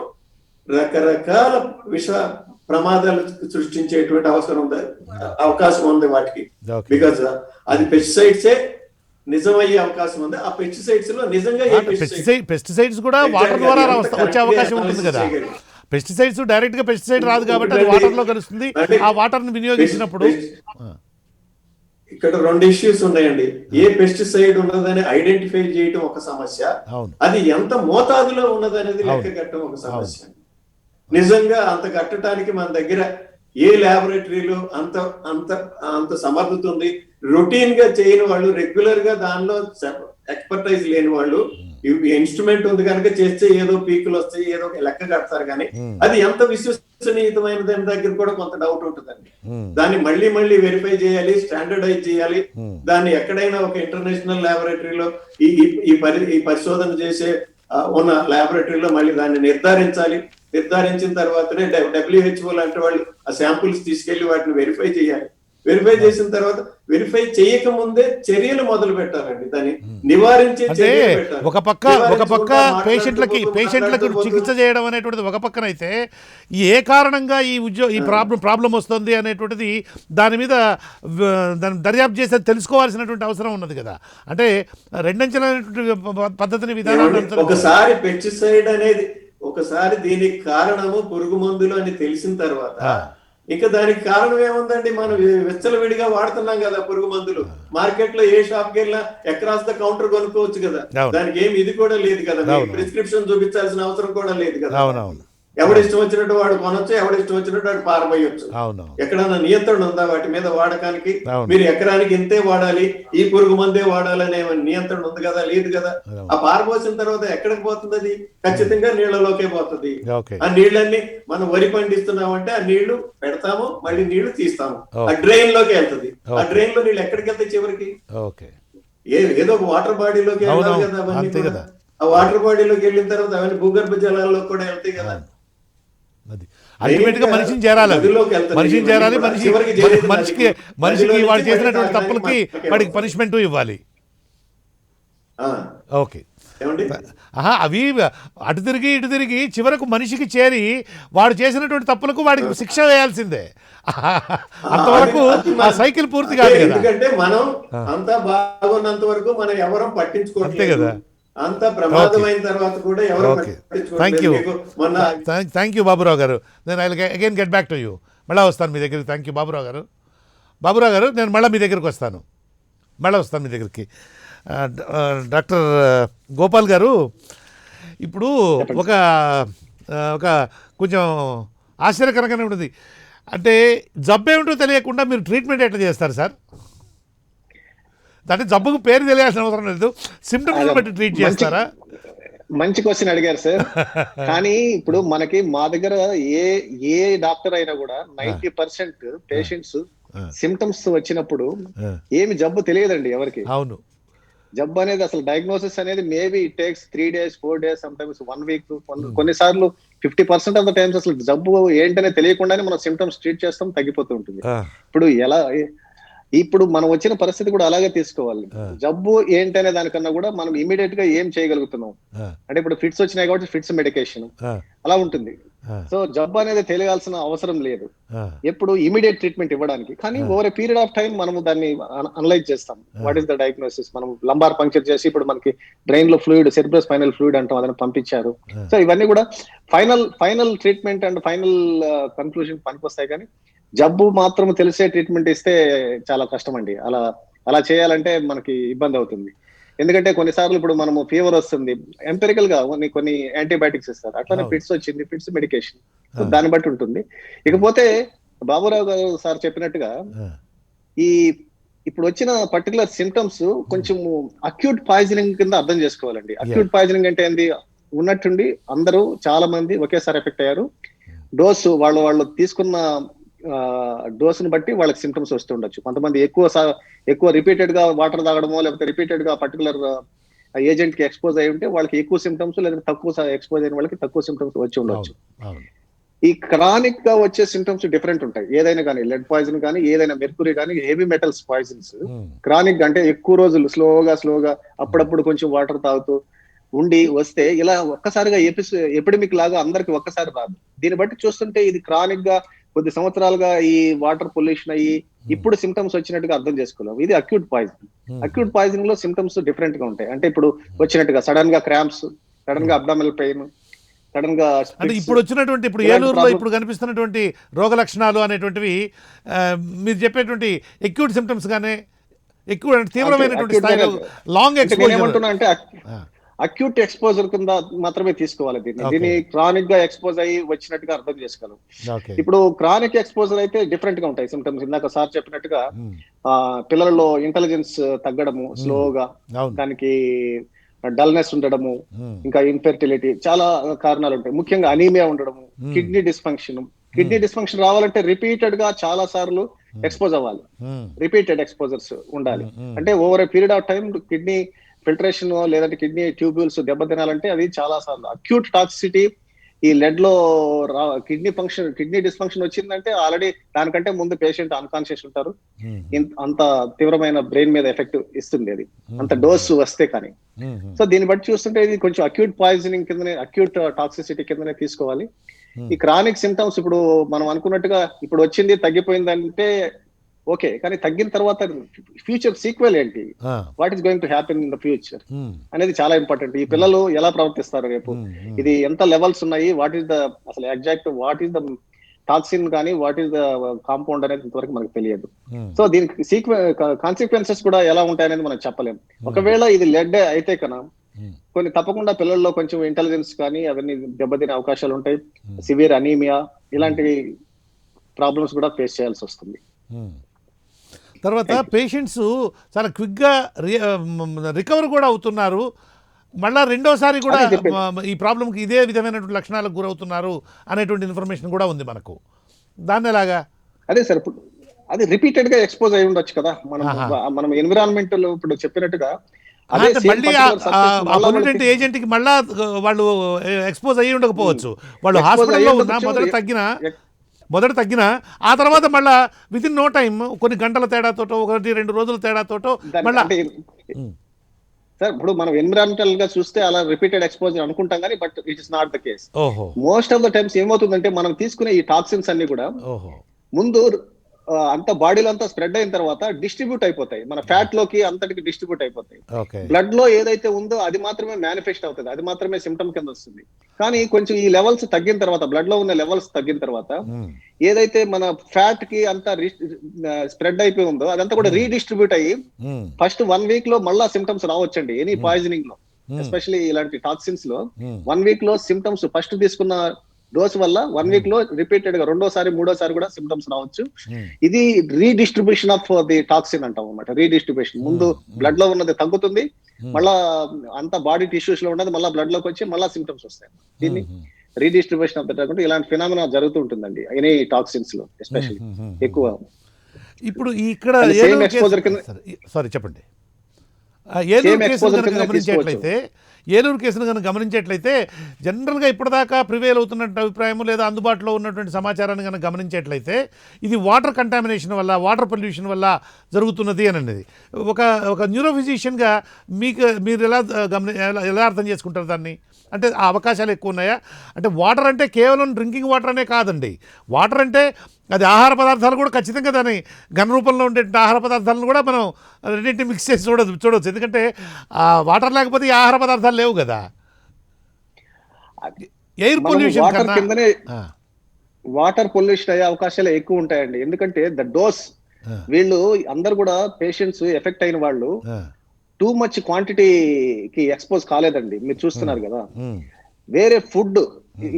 రకరకాల విష ప్రమాదాలు సృష్టించేటువంటి అవకాశం ఉంది వాటికి. బికాజ్ అది పెస్టిసైడ్సే నిజమయ్యే అవకాశం ఉంది. ఆ పెస్టిసైడ్స్ లో నిజంగా పెస్టిసైడ్స్ కూడా వాటర్ ద్వారా వచ్చే అవకాశం ఉంటుంది కదా. పెస్టిసైడ్స్ డైరెక్ట్ గా పెస్టిసైడ్ రాదు కాబట్టి అది వాటర్ లో కలుస్తుంది. ఆ వాటర్ ని వినియోగించినప్పుడు ఇక్కడ 2 ఇష్యూస్ ఉన్నాయండి. ఏ పెస్టిసైడ్ ఉన్నదని ఐడెంటిఫై చేయడం ఒక సమస్య, అది ఎంత మోతాదులో ఉన్నదనేది లెక్క కట్టడం ఒక సమస్య. నిజంగా అంత కట్టడానికి మన దగ్గర ఏ ల్యాబొరేటరీలో అంత సమర్థత ఉంది. రొటీన్ గా చేయని వాళ్ళు, రెగ్యులర్ గా దానిలో ఎక్స్పర్టైజ్ లేని వాళ్ళు, ఇన్స్ట్రుమెంట్ ఉంది కనుక చేస్తే ఏదో పీకులు వస్తాయి, ఏదో లెక్క కడతారు. కానీ అది ఎంత విశ్వసనీయమైన దాని దగ్గర కూడా కొంత డౌట్ ఉంటుందండి. దాన్ని మళ్ళీ వెరిఫై చేయాలి, స్టాండర్డైజ్ చేయాలి. దాన్ని ఎక్కడైనా ఒక ఇంటర్నేషనల్ ల్యాబొరేటరీలో ఈ పరిశోధన చేసే ఉన్న ల్యాబొరేటరీలో మళ్ళీ దాన్ని నిర్ధారించాలి. నిర్ధారించిన తర్వాతనే WHO లాంటి వాళ్ళు ఆ శాంపుల్స్ తీసుకెళ్లి వాటిని వెరిఫై చేయాలి. వెరిఫై చేసిన తర్వాత వెరిఫై చేయక ముందే చర్యలు మొదలు పెట్టాలండి. దాన్ని నివారించే చర్యలు పెట్టాలి. ఒక పక్క పేషెంట్లకి చికిత్స చేయడం అనేటువంటిది ఒక పక్కన అయితే, ఏ కారణంగా ఈ ప్రాబ్లం వస్తుంది అనేటువంటిది దాని మీద దాన్ని దర్యాప్తు చేసి తెలుసుకోవాల్సినటువంటి అవసరం ఉన్నది కదా. అంటే రెండంచెలైనటువంటి పద్ధతిని విధానాన్ని ఒకసారి పెస్టిసైడ్ అనేది ఒకసారి దీనికి కారణము పురుగు మందులు అని తెలిసిన తర్వాత ఇంకా దానికి కారణం ఏముందండి? మనం విచ్చలవిడిగా వాడుతున్నాం కదా పురుగు మందులు. మార్కెట్ లో ఏ షాప్ కి వెళ్ళినా అక్రాస్ ద కౌంటర్ కొనుక్కోవచ్చు కదా. దానికి ఏమి ఇది కూడా లేదు కదా, ప్రిస్క్రిప్షన్ చూపించాల్సిన అవసరం కూడా లేదు కదా. ఎవడిష్టం వచ్చినట్టు వాడు కొనొచ్చు, ఎవడిష్టం వచ్చినట్టు వాడు పారబోయొచ్చు. ఎక్కడన్నా నియంత్రణ ఉందా వాటి మీద వాడకానికి? మీరు ఎకరానికి ఇంతే వాడాలి, ఈ పురుగు మందే వాడాలనే నియంత్రణ ఉంది కదా? లేదు కదా. ఆ పారబోసిన తర్వాత ఎక్కడికి పోతుంది? అది ఖచ్చితంగా నీళ్లలోకే పోతుంది. ఆ నీళ్ళన్ని మనం వరి పండిస్తున్నామంటే ఆ నీళ్లు పెడతాము, మళ్ళీ నీళ్లు తీస్తాము, ఆ డ్రైన్ లోకి వెళ్తుంది. ఆ డ్రైన్ లో నీళ్ళు ఎక్కడికి వెళ్తాయి చివరికి? ఏదో ఒక వాటర్ బాడీలోకి వెళ్ళాలి కదా అవన్నీ. ఆ వాటర్ బాడీలోకి వెళ్ళిన తర్వాత అవన్నీ భూగర్భ జలాల్లో కూడా వెళ్తాయి కదా. అల్టిమేట్ గా మనిషిని చేరాలి, మనిషికి వాడు చేసినటువంటి తప్పులకి వాడికి పనిష్మెంట్ ఇవ్వాలి. ఓకే, అవి అటు తిరిగి ఇటు తిరిగి చివరకు మనిషికి చేరి వాడు చేసినటువంటి తప్పులకు వాడికి శిక్ష వేయాల్సిందే. అంతవరకు ఆ సైకిల్ పూర్తి కాదు కదా. ఎందుకంటే మనం అంతా బాగున్నంత వరకు మనం ఎవరం పట్టించుకోవట్లేదు కదా. అంత ప్రమాదమైన తర్వాత కూడా ఎవరు థ్యాంక్ యూ బాబురావు గారు. నేను again get back to you. మళ్ళీ వస్తాను మీ దగ్గరికి. థ్యాంక్ యూ బాబురావు గారు. నేను మళ్ళీ మీ దగ్గరికి వస్తాను మీ దగ్గరికి. డాక్టర్ గోపాల్ గారు, ఇప్పుడు ఒక కొంచెం ఆశ్చర్యకరంగానే ఉంటుంది. అంటే జబ్బేమిటో తెలియకుండా మీరు ట్రీట్మెంట్ ఎట్లా చేస్తారు సార్? అంటే జబ్బుకు పేరు తెలియాల్సిన అవసరం లేదు, సిమ్టమ్స్ బట్టి ట్రీట్ చేస్తారా? మంచి క్వశ్చన్ అడిగారు సార్. కానీ ఇప్పుడు మనకి మా దగ్గర ఏ ఏ డాక్టర్ అయినా కూడా 90% పేషెంట్స్ సిమ్టమ్స్ వచ్చినప్పుడు ఏమి జబ్బు తెలియదండి ఎవరికి. అవును. జబ్బు అనేది అసలు డయాగ్నోసిస్ అనేది maybe it takes 3 days 4 days sometimes 1 week. కొన్నిసార్లు 50% ఆఫ్ ద టైమ్స్ అసలు జబ్బు ఏంటనే తెలియకుండానే మనం సిమ్టమ్స్ ట్రీట్ చేస్తాం, తగ్గిపోతూ ఉంటుంది. ఇప్పుడు ఇప్పుడు మనం వచ్చిన పరిస్థితి కూడా అలాగే తీసుకోవాలి. జబ్బు ఏంటనే దానికన్నా కూడా మనం ఇమీడియట్ గా ఏం చేయగలుగుతున్నాం అంటే ఇప్పుడు ఫిట్స్ వచ్చినాయి కాబట్టి ఫిట్స్ మెడికేషన్ అలా ఉంటుంది. సో జబ్బు అనేది తెలియాల్సిన అవసరం లేదు ఎప్పుడు ఇమీడియట్ ట్రీట్మెంట్ ఇవ్వడానికి. కానీ over a period of time మనము దాన్ని అనలైజ్ చేస్తాం. What is the diagnosis? మనం లంబార్ పంక్చర్ చేసి ఇప్పుడు మనకి బ్రెయిన్ లో ఫ్లూయిడ్, సెరిబ్రో స్పైనల్ ఫ్లూయిడ్ అంటాం, అదని పంపించారు. సో ఇవన్నీ కూడా final treatment and final conclusion పనికొస్తాయి. కానీ జబ్బు మాత్రం తెలిసే ట్రీట్మెంట్ ఇస్తే చాలా కష్టం అండి. అలా చేయాలంటే మనకి ఇబ్బంది అవుతుంది. ఎందుకంటే కొన్నిసార్లు ఇప్పుడు మనము ఫీవర్ వస్తుంది, ఎంపెరికల్ గా కొన్ని యాంటీబయాటిక్స్ ఇస్తారు, అట్లానే ఫిట్స్ వచ్చింది, ఫిట్స్ మెడికేషన్, దాన్ని బట్టి ఉంటుంది. ఇకపోతే బాబురావు గారు సార్ చెప్పినట్టుగా ఇప్పుడు వచ్చిన పర్టికులర్ సిమ్టమ్స్ కొంచెం అక్యూట్ పాయిజనింగ్ కింద అర్థం చేసుకోవాలండి. అక్యూట్ పాయిజనింగ్ అంటే ఏంది? ఉన్నట్టుండి అందరూ చాలా మంది ఒకేసారి ఎఫెక్ట్ అయ్యారు. డోసు వాళ్ళు తీసుకున్న డోసును బట్టి వాళ్ళకి సిమ్టమ్స్ వస్తుండొచ్చు. కొంతమంది ఎక్కువ రిపీటెడ్ గా వాటర్ తాగడమో లేకపోతే రిపీటెడ్ గా పర్టికులర్ ఏజెంట్ కి ఎక్స్పోజ్ అయి ఉంటే వాళ్ళకి ఎక్కువ సిమ్టమ్స్, లేదా తక్కువ ఎక్స్పోజ్ అయిన వాళ్ళకి తక్కువ సిమ్టమ్స్ వచ్చి ఉండొచ్చు. ఈ క్రానిక్ గా వచ్చే సిమ్టమ్స్ డిఫరెంట్ ఉంటాయి. ఏదైనా కానీ లెడ్ పాయిజన్ కానీ, ఏదైనా మెర్కురీ కానీ, హెవీ మెటల్స్ పాయిజన్స్ క్రానిక్ అంటే ఎక్కువ రోజులు స్లోగా అప్పుడప్పుడు కొంచెం వాటర్ తాగుతూ ఉండి వస్తే ఇలా ఒక్కసారిగా ఎపిడమిక్ లాగా అందరికి ఒక్కసారి రాదు. దీన్ని బట్టి చూస్తుంటే ఇది క్రానిక్ గా కొద్ది సంవత్సరాలుగా ఈ వాటర్ పొల్యూషన్ అయ్యి ఇప్పుడు సిమ్టమ్స్ వచ్చినట్టుగా అర్థం చేసుకోలేము. ఇది అక్యూట్ పాయిజన్. అక్యూట్ పాయిజనింగ్ లో సిమ్టమ్స్ డిఫరెంట్ గా ఉంటాయి. అంటే ఇప్పుడు వచ్చినట్టుగా సడన్ గా క్రాంప్స్, సడన్ గా అబ్డామినల్ పెయిన్, సడన్ గా అంటే ఇప్పుడు వచ్చినటువంటి ఇప్పుడు ఏలూరులో ఇప్పుడు కనిపిస్తున్నటువంటి రోగ లక్షణాలు అనేటువంటివి మీరు చెప్పేటువంటి అక్యూట్ సిమ్టమ్స్ గానే ఎక్కువ తీవ్రమైనటువంటి స్థాయిలో లాంగ్ ఎక్స్పోజర్ అంటే అక్యూట్ ఎక్స్పోజర్ కింద మాత్రమే తీసుకోవాలి దీన్ని క్రానిక్ గా ఎక్స్పోజ్ అయ్యి వచ్చినట్టుగా అర్థం చేసుకోవాలి. ఇప్పుడు క్రానిక్ ఎక్స్పోజర్ అయితే డిఫరెంట్ గా ఉంటాయి సిమ్టమ్స్. ఇందాక సార్ చెప్పినట్టుగా పిల్లలలో ఇంటెలిజెన్స్ తగ్గడము స్లోగా, దానికి డల్నెస్ ఉండడము, ఇంకా ఇన్ఫెర్టిలిటీ, చాలా కారణాలు ఉంటాయి. ముఖ్యంగా అనీమియా ఉండడము, కిడ్నీ డిస్ఫంక్షన్ రావాలంటే రిపీటెడ్ గా చాలా సార్లు ఎక్స్పోజ్ అవ్వాలి, రిపీటెడ్ ఎక్స్పోజర్స్ ఉండాలి. అంటే over a period of time kidney filtration లేదంటే కిడ్నీ ట్యూబ్యూల్స్ దెబ్బతినాలంటే అది చాలా సార్లు. అక్యూట్ టాక్సిసిటీ ఈ లెడ్ లో కిడ్నీ డిస్ఫంక్షన్ వచ్చిందంటే ఆల్రెడీ దానికంటే ముందు పేషెంట్ అన్కాన్షియస్ ఉంటారు. అంత తీవ్రమైన బ్రెయిన్ మీద ఎఫెక్ట్ ఇస్తుంది అది, అంత డోసు వస్తే కానీ. సో దీన్ని బట్టి చూస్తుంటే ఇది కొంచెం అక్యూట్ పాయిజనింగ్ కిందనే, అక్యూట్ టాక్సిసిటీ కిందనే తీసుకోవాలి. ఈ క్రానిక్ సిమ్టమ్స్ ఇప్పుడు మనం అనుకున్నట్టుగా ఇప్పుడు వచ్చింది తగ్గిపోయిందంటే ఓకే, కానీ తగ్గిన తర్వాత ఫ్యూచర్ సీక్వెల్ ఏంటి, what is going to happen in the future అనేది చాలా ఇంపార్టెంట్. ఈ పిల్లలు ఎలా ప్రవర్తిస్తారు రేపు, ఇది ఎంత లెవెల్స్ ఉన్నాయి, వాట్ ఈస్ ద అసలు exact what is the toxin కానీ వాట్ ఈస్ ద కాంపౌండ్ అనేది ఇంతవరకు మనకు తెలియదు. సో దీనికి కాన్సిక్వెన్సెస్ కూడా ఎలా ఉంటాయనేది మనం చెప్పలేము. ఒకవేళ ఇది లెడ్ అయితే కన్నా కొన్ని తప్పకుండా పిల్లల్లో కొంచెం ఇంటెలిజెన్స్ కానీ అవన్నీ దెబ్బతినే అవకాశాలు ఉంటాయి. సివియర్ అనీమియా ఇలాంటి ప్రాబ్లమ్స్ కూడా ఫేస్ చేయాల్సి వస్తుంది. తర్వాత పేషెంట్స్ చాలా క్విక్గా రికవర్ కూడా అవుతున్నారు. మళ్ళీ రెండోసారి కూడా ఈ ప్రాబ్లంకి ఇదే విధమైనటువంటి లక్షణాలకు గురవుతున్నారు అనేటువంటి ఇన్ఫర్మేషన్ కూడా ఉంది మనకు. దాన్ని ఎలాగా? అదే సార్, ఇప్పుడు అది రిపీటెడ్ గా ఎక్స్పోజ్ అయి ఉండొచ్చు కదా. మనం ఎన్విరాన్మెంట్ లో ఇప్పుడు చెప్పినట్టుగా మళ్ళీ ఏజెంట్ కి మళ్ళా వాళ్ళు ఎక్స్పోజ్ అయ్యి ఉండకపోవచ్చు. వాళ్ళు హాస్పిటల్లో ఉన్నా మొదట తగ్గిన ఆ తర్వాత మళ్ళా విత్ ఇన్ నో టైమ్ కొన్ని గంటల తేడాతోటో 1-2 రోజుల తేడాతోటో మళ్ళా. సార్ ఇప్పుడు మనం ఎన్విరాన్మెంటల్ గా చూస్తే అలా రిపీటెడ్ ఎక్స్పోజర్ అనుకుంటాం కానీ but it is not the case. Most of the times ఏమవుతుందంటే మనం తీసుకునే ఈ టాక్సిన్స్ అన్ని కూడా ముందు అంత బాడీలో అంతా స్ప్రెడ్ అయిన తర్వాత డిస్ట్రిబ్యూట్ అయిపోతాయి, మన ఫ్యాట్ లోకి అంతటికి డిస్ట్రిబ్యూట్ అయిపోతాయి. బ్లడ్ లో ఏదైతే ఉందో అది మాత్రమే మేనిఫెస్ట్ అవుతుంది, అది మాత్రమే సిమ్టమ్ కింద వస్తుంది. కానీ కొంచెం ఈ లెవెల్స్ తగ్గిన తర్వాత, బ్లడ్ లో ఉన్న లెవెల్స్ తగ్గిన తర్వాత ఏదైతే మన ఫ్యాట్ కి అంతా స్ప్రెడ్ అయిపోయి ఉందో అదంతా కూడా రీడిస్ట్రిబ్యూట్ అయ్యి ఫస్ట్ 1 week లో మళ్ళా సిమ్టమ్స్ రావచ్చండి. ఎనీ పాయిజనింగ్ లో ఎస్పెషల్లీ ఇలాంటి టాక్సిన్స్ లో 1 week లో సిమ్టమ్స్ ఫస్ట్ తీసుకున్న డోస్ వల్ల 1 వీక్ లో రిపీటెడ్ గా రెండోసారి మూడోసారి కూడా సిమ్టమ్స్ రావచ్చు. ఇది రీడిస్ట్రిబ్యూషన్ ఆఫ్ ది టాక్సిన్ అంటాం అన్నమాట. రీడిస్ట్రిబ్యూషన్ ముందు బ్లడ్ లో ఉన్నది తగ్గుతుంది, మళ్ళా అంతా బాడీ టిష్యూస్ లో ఉన్నది మళ్ళీ బ్లడ్ లోకి వచ్చి మళ్ళీ సిమ్టమ్స్ వస్తాయి. దీన్ని రీడిస్ట్రిబ్యూషన్ ఆఫ్ ద డ్రగ్ అంటే ఇలాంటి ఫినామినా జరుగుతూ ఉంటుందండి ఎనీ టాక్సిన్స్ లో ఎస్పెషల్లీ ఎక్కువ. ఇప్పుడు ఇక్కడ సేమ్ ఎక్స్పోజర్ కింద సారీ చెప్పండి. ఏలూరు కేసును exposure కనుక కింద గమనించేట్లయితే ఏలూరు కేసును కనుక గమనించేట్లయితే జనరల్గా ఇప్పటిదాకా ప్రివేల్ అవుతున్నట్టు అభిప్రాయం లేదా అందుబాటులో ఉన్నటువంటి సమాచారాన్ని కనుక గమనించేట్లయితే ఇది వాటర్ కంటామినేషన్ వల్ల, వాటర్ పొల్యూషన్ వల్ల జరుగుతున్నది అని అనేది ఒక న్యూరోఫిజిషియన్గా మీరు ఎలా అర్థం చేసుకుంటారు దాన్ని? అంటే ఆ అవకాశాలు ఎక్కువ ఉన్నాయా? అంటే వాటర్ అంటే కేవలం డ్రింకింగ్ వాటర్ అనే కాదండి. వాటర్ అంటే అది ఆహార పదార్థాలు కూడా ఖచ్చితంగా దాని ఘన రూపంలో ఉండే ఆహార పదార్థాలను కూడా మనం రెండింటిని మిక్స్ చేసి చూడవచ్చు. ఎందుకంటే వాటర్ లేకపోతే ఈ ఆహార పదార్థాలు లేవు కదా. ఎయిర్ పొల్యూషన్ వాటర్ కిందనే వాటర్ పొల్యూషన్ అయ్యే అవకాశాలు ఎక్కువ ఉంటాయండి. ఎందుకంటే ద డోస్ వీళ్ళు అందరు కూడా పేషెంట్స్ ఎఫెక్ట్ అయిన వాళ్ళు టూ మచ్ క్వాంటిటీకి ఎక్స్పోజ్ కాలేదండి. మీరు చూస్తున్నారు కదా, వేరే food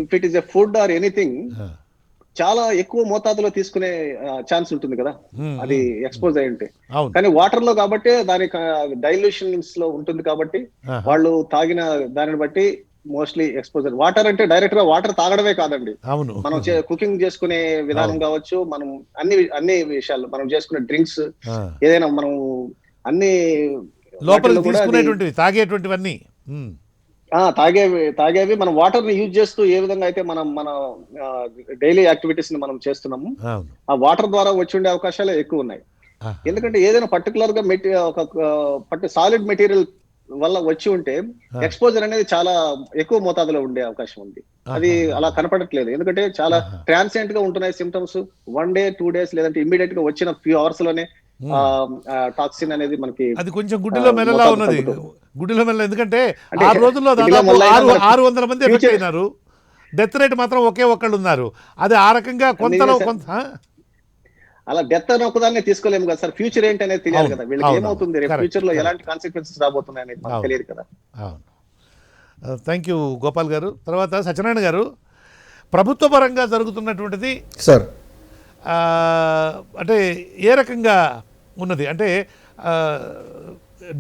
if it is a food or anything చాలా ఎక్కువ మోతాదులో తీసుకునే ఛాన్స్ ఉంటుంది కదా అది ఎక్స్పోజ్ అయి ఉంటే. కానీ వాటర్ లో కాబట్టి దాని డైల్యూషన్స్ లో ఉంటుంది కాబట్టి వాళ్ళు తాగిన దానిని బట్టి మోస్ట్లీ ఎక్స్పోజర్. వాటర్ అంటే డైరెక్ట్ గా వాటర్ తాగడమే కాదండి, మనం కుకింగ్ చేసుకునే విధానం కావచ్చు, మనం అన్ని విషయాలు మనం చేసుకునే డ్రింక్స్ ఏదైనా మనం అన్ని లోపల తీసుకునేటువంటివి తాగేటువంటివన్నీ తాగేవి మనం వాటర్ ని యూజ్ చేస్తూ ఏ విధంగా అయితే మన డైలీ యాక్టివిటీస్ ని మనం చేస్తున్నాము ఆ వాటర్ ద్వారా వచ్చి ఉండే అవకాశాలు ఎక్కువ ఉన్నాయి. ఎందుకంటే ఏదైనా పర్టికులర్ గా ఒక సాలిడ్ మెటీరియల్ వల్ల వచ్చి ఉంటే ఎక్స్పోజర్ అనేది చాలా ఎక్కువ మోతాదులో ఉండే అవకాశం ఉంది. అది అలా కనపడట్లేదు, ఎందుకంటే చాలా ట్రాన్సియంట్ గా ఉంటున్నాయి సిమ్టమ్స్. 1 day 2 days లేదంటే ఇమ్మీడియట్ గా వచ్చిన ఫ్యూ అవర్స్ లోనే టాక్సిన్ అనేది మనకి అది కొంచెం గుడ్డిలో మెల్లలా ఉన్నది. గుడ్డిలో మెల్ల, ఎందుకంటే ఆ రోజుల్లో దాదాపు 600 మంది ఎఫెక్ట్ అయినారు, డెత్ రేట్ మాత్రం ఒకే ఒక్కళ్ళు ఉన్నారు. అది ఆ రకంగా కొంతలో కొంత అలా డెత్ అని ఒకదాన్ని తీసుకోలేము కదా సార్. ఫ్యూచర్ ఏంటి అనేది తెలియాలి కదా, వీళ్ళకి ఏమవుతుంది రేపు ఫ్యూచర్ లో ఎలాంటి కాన్సిక్వెన్సెస్ రాబోతున్నాయి అనేది మనకు తెలియదు కదా. థ్యాంక్ యూ గోపాల్ గారు. తర్వాత సత్యనారాయణ గారు, ప్రభుత్వ పరంగా జరుగుతున్నటువంటిది సార్ అంటే ఏ రకంగా ఉన్నది? అంటే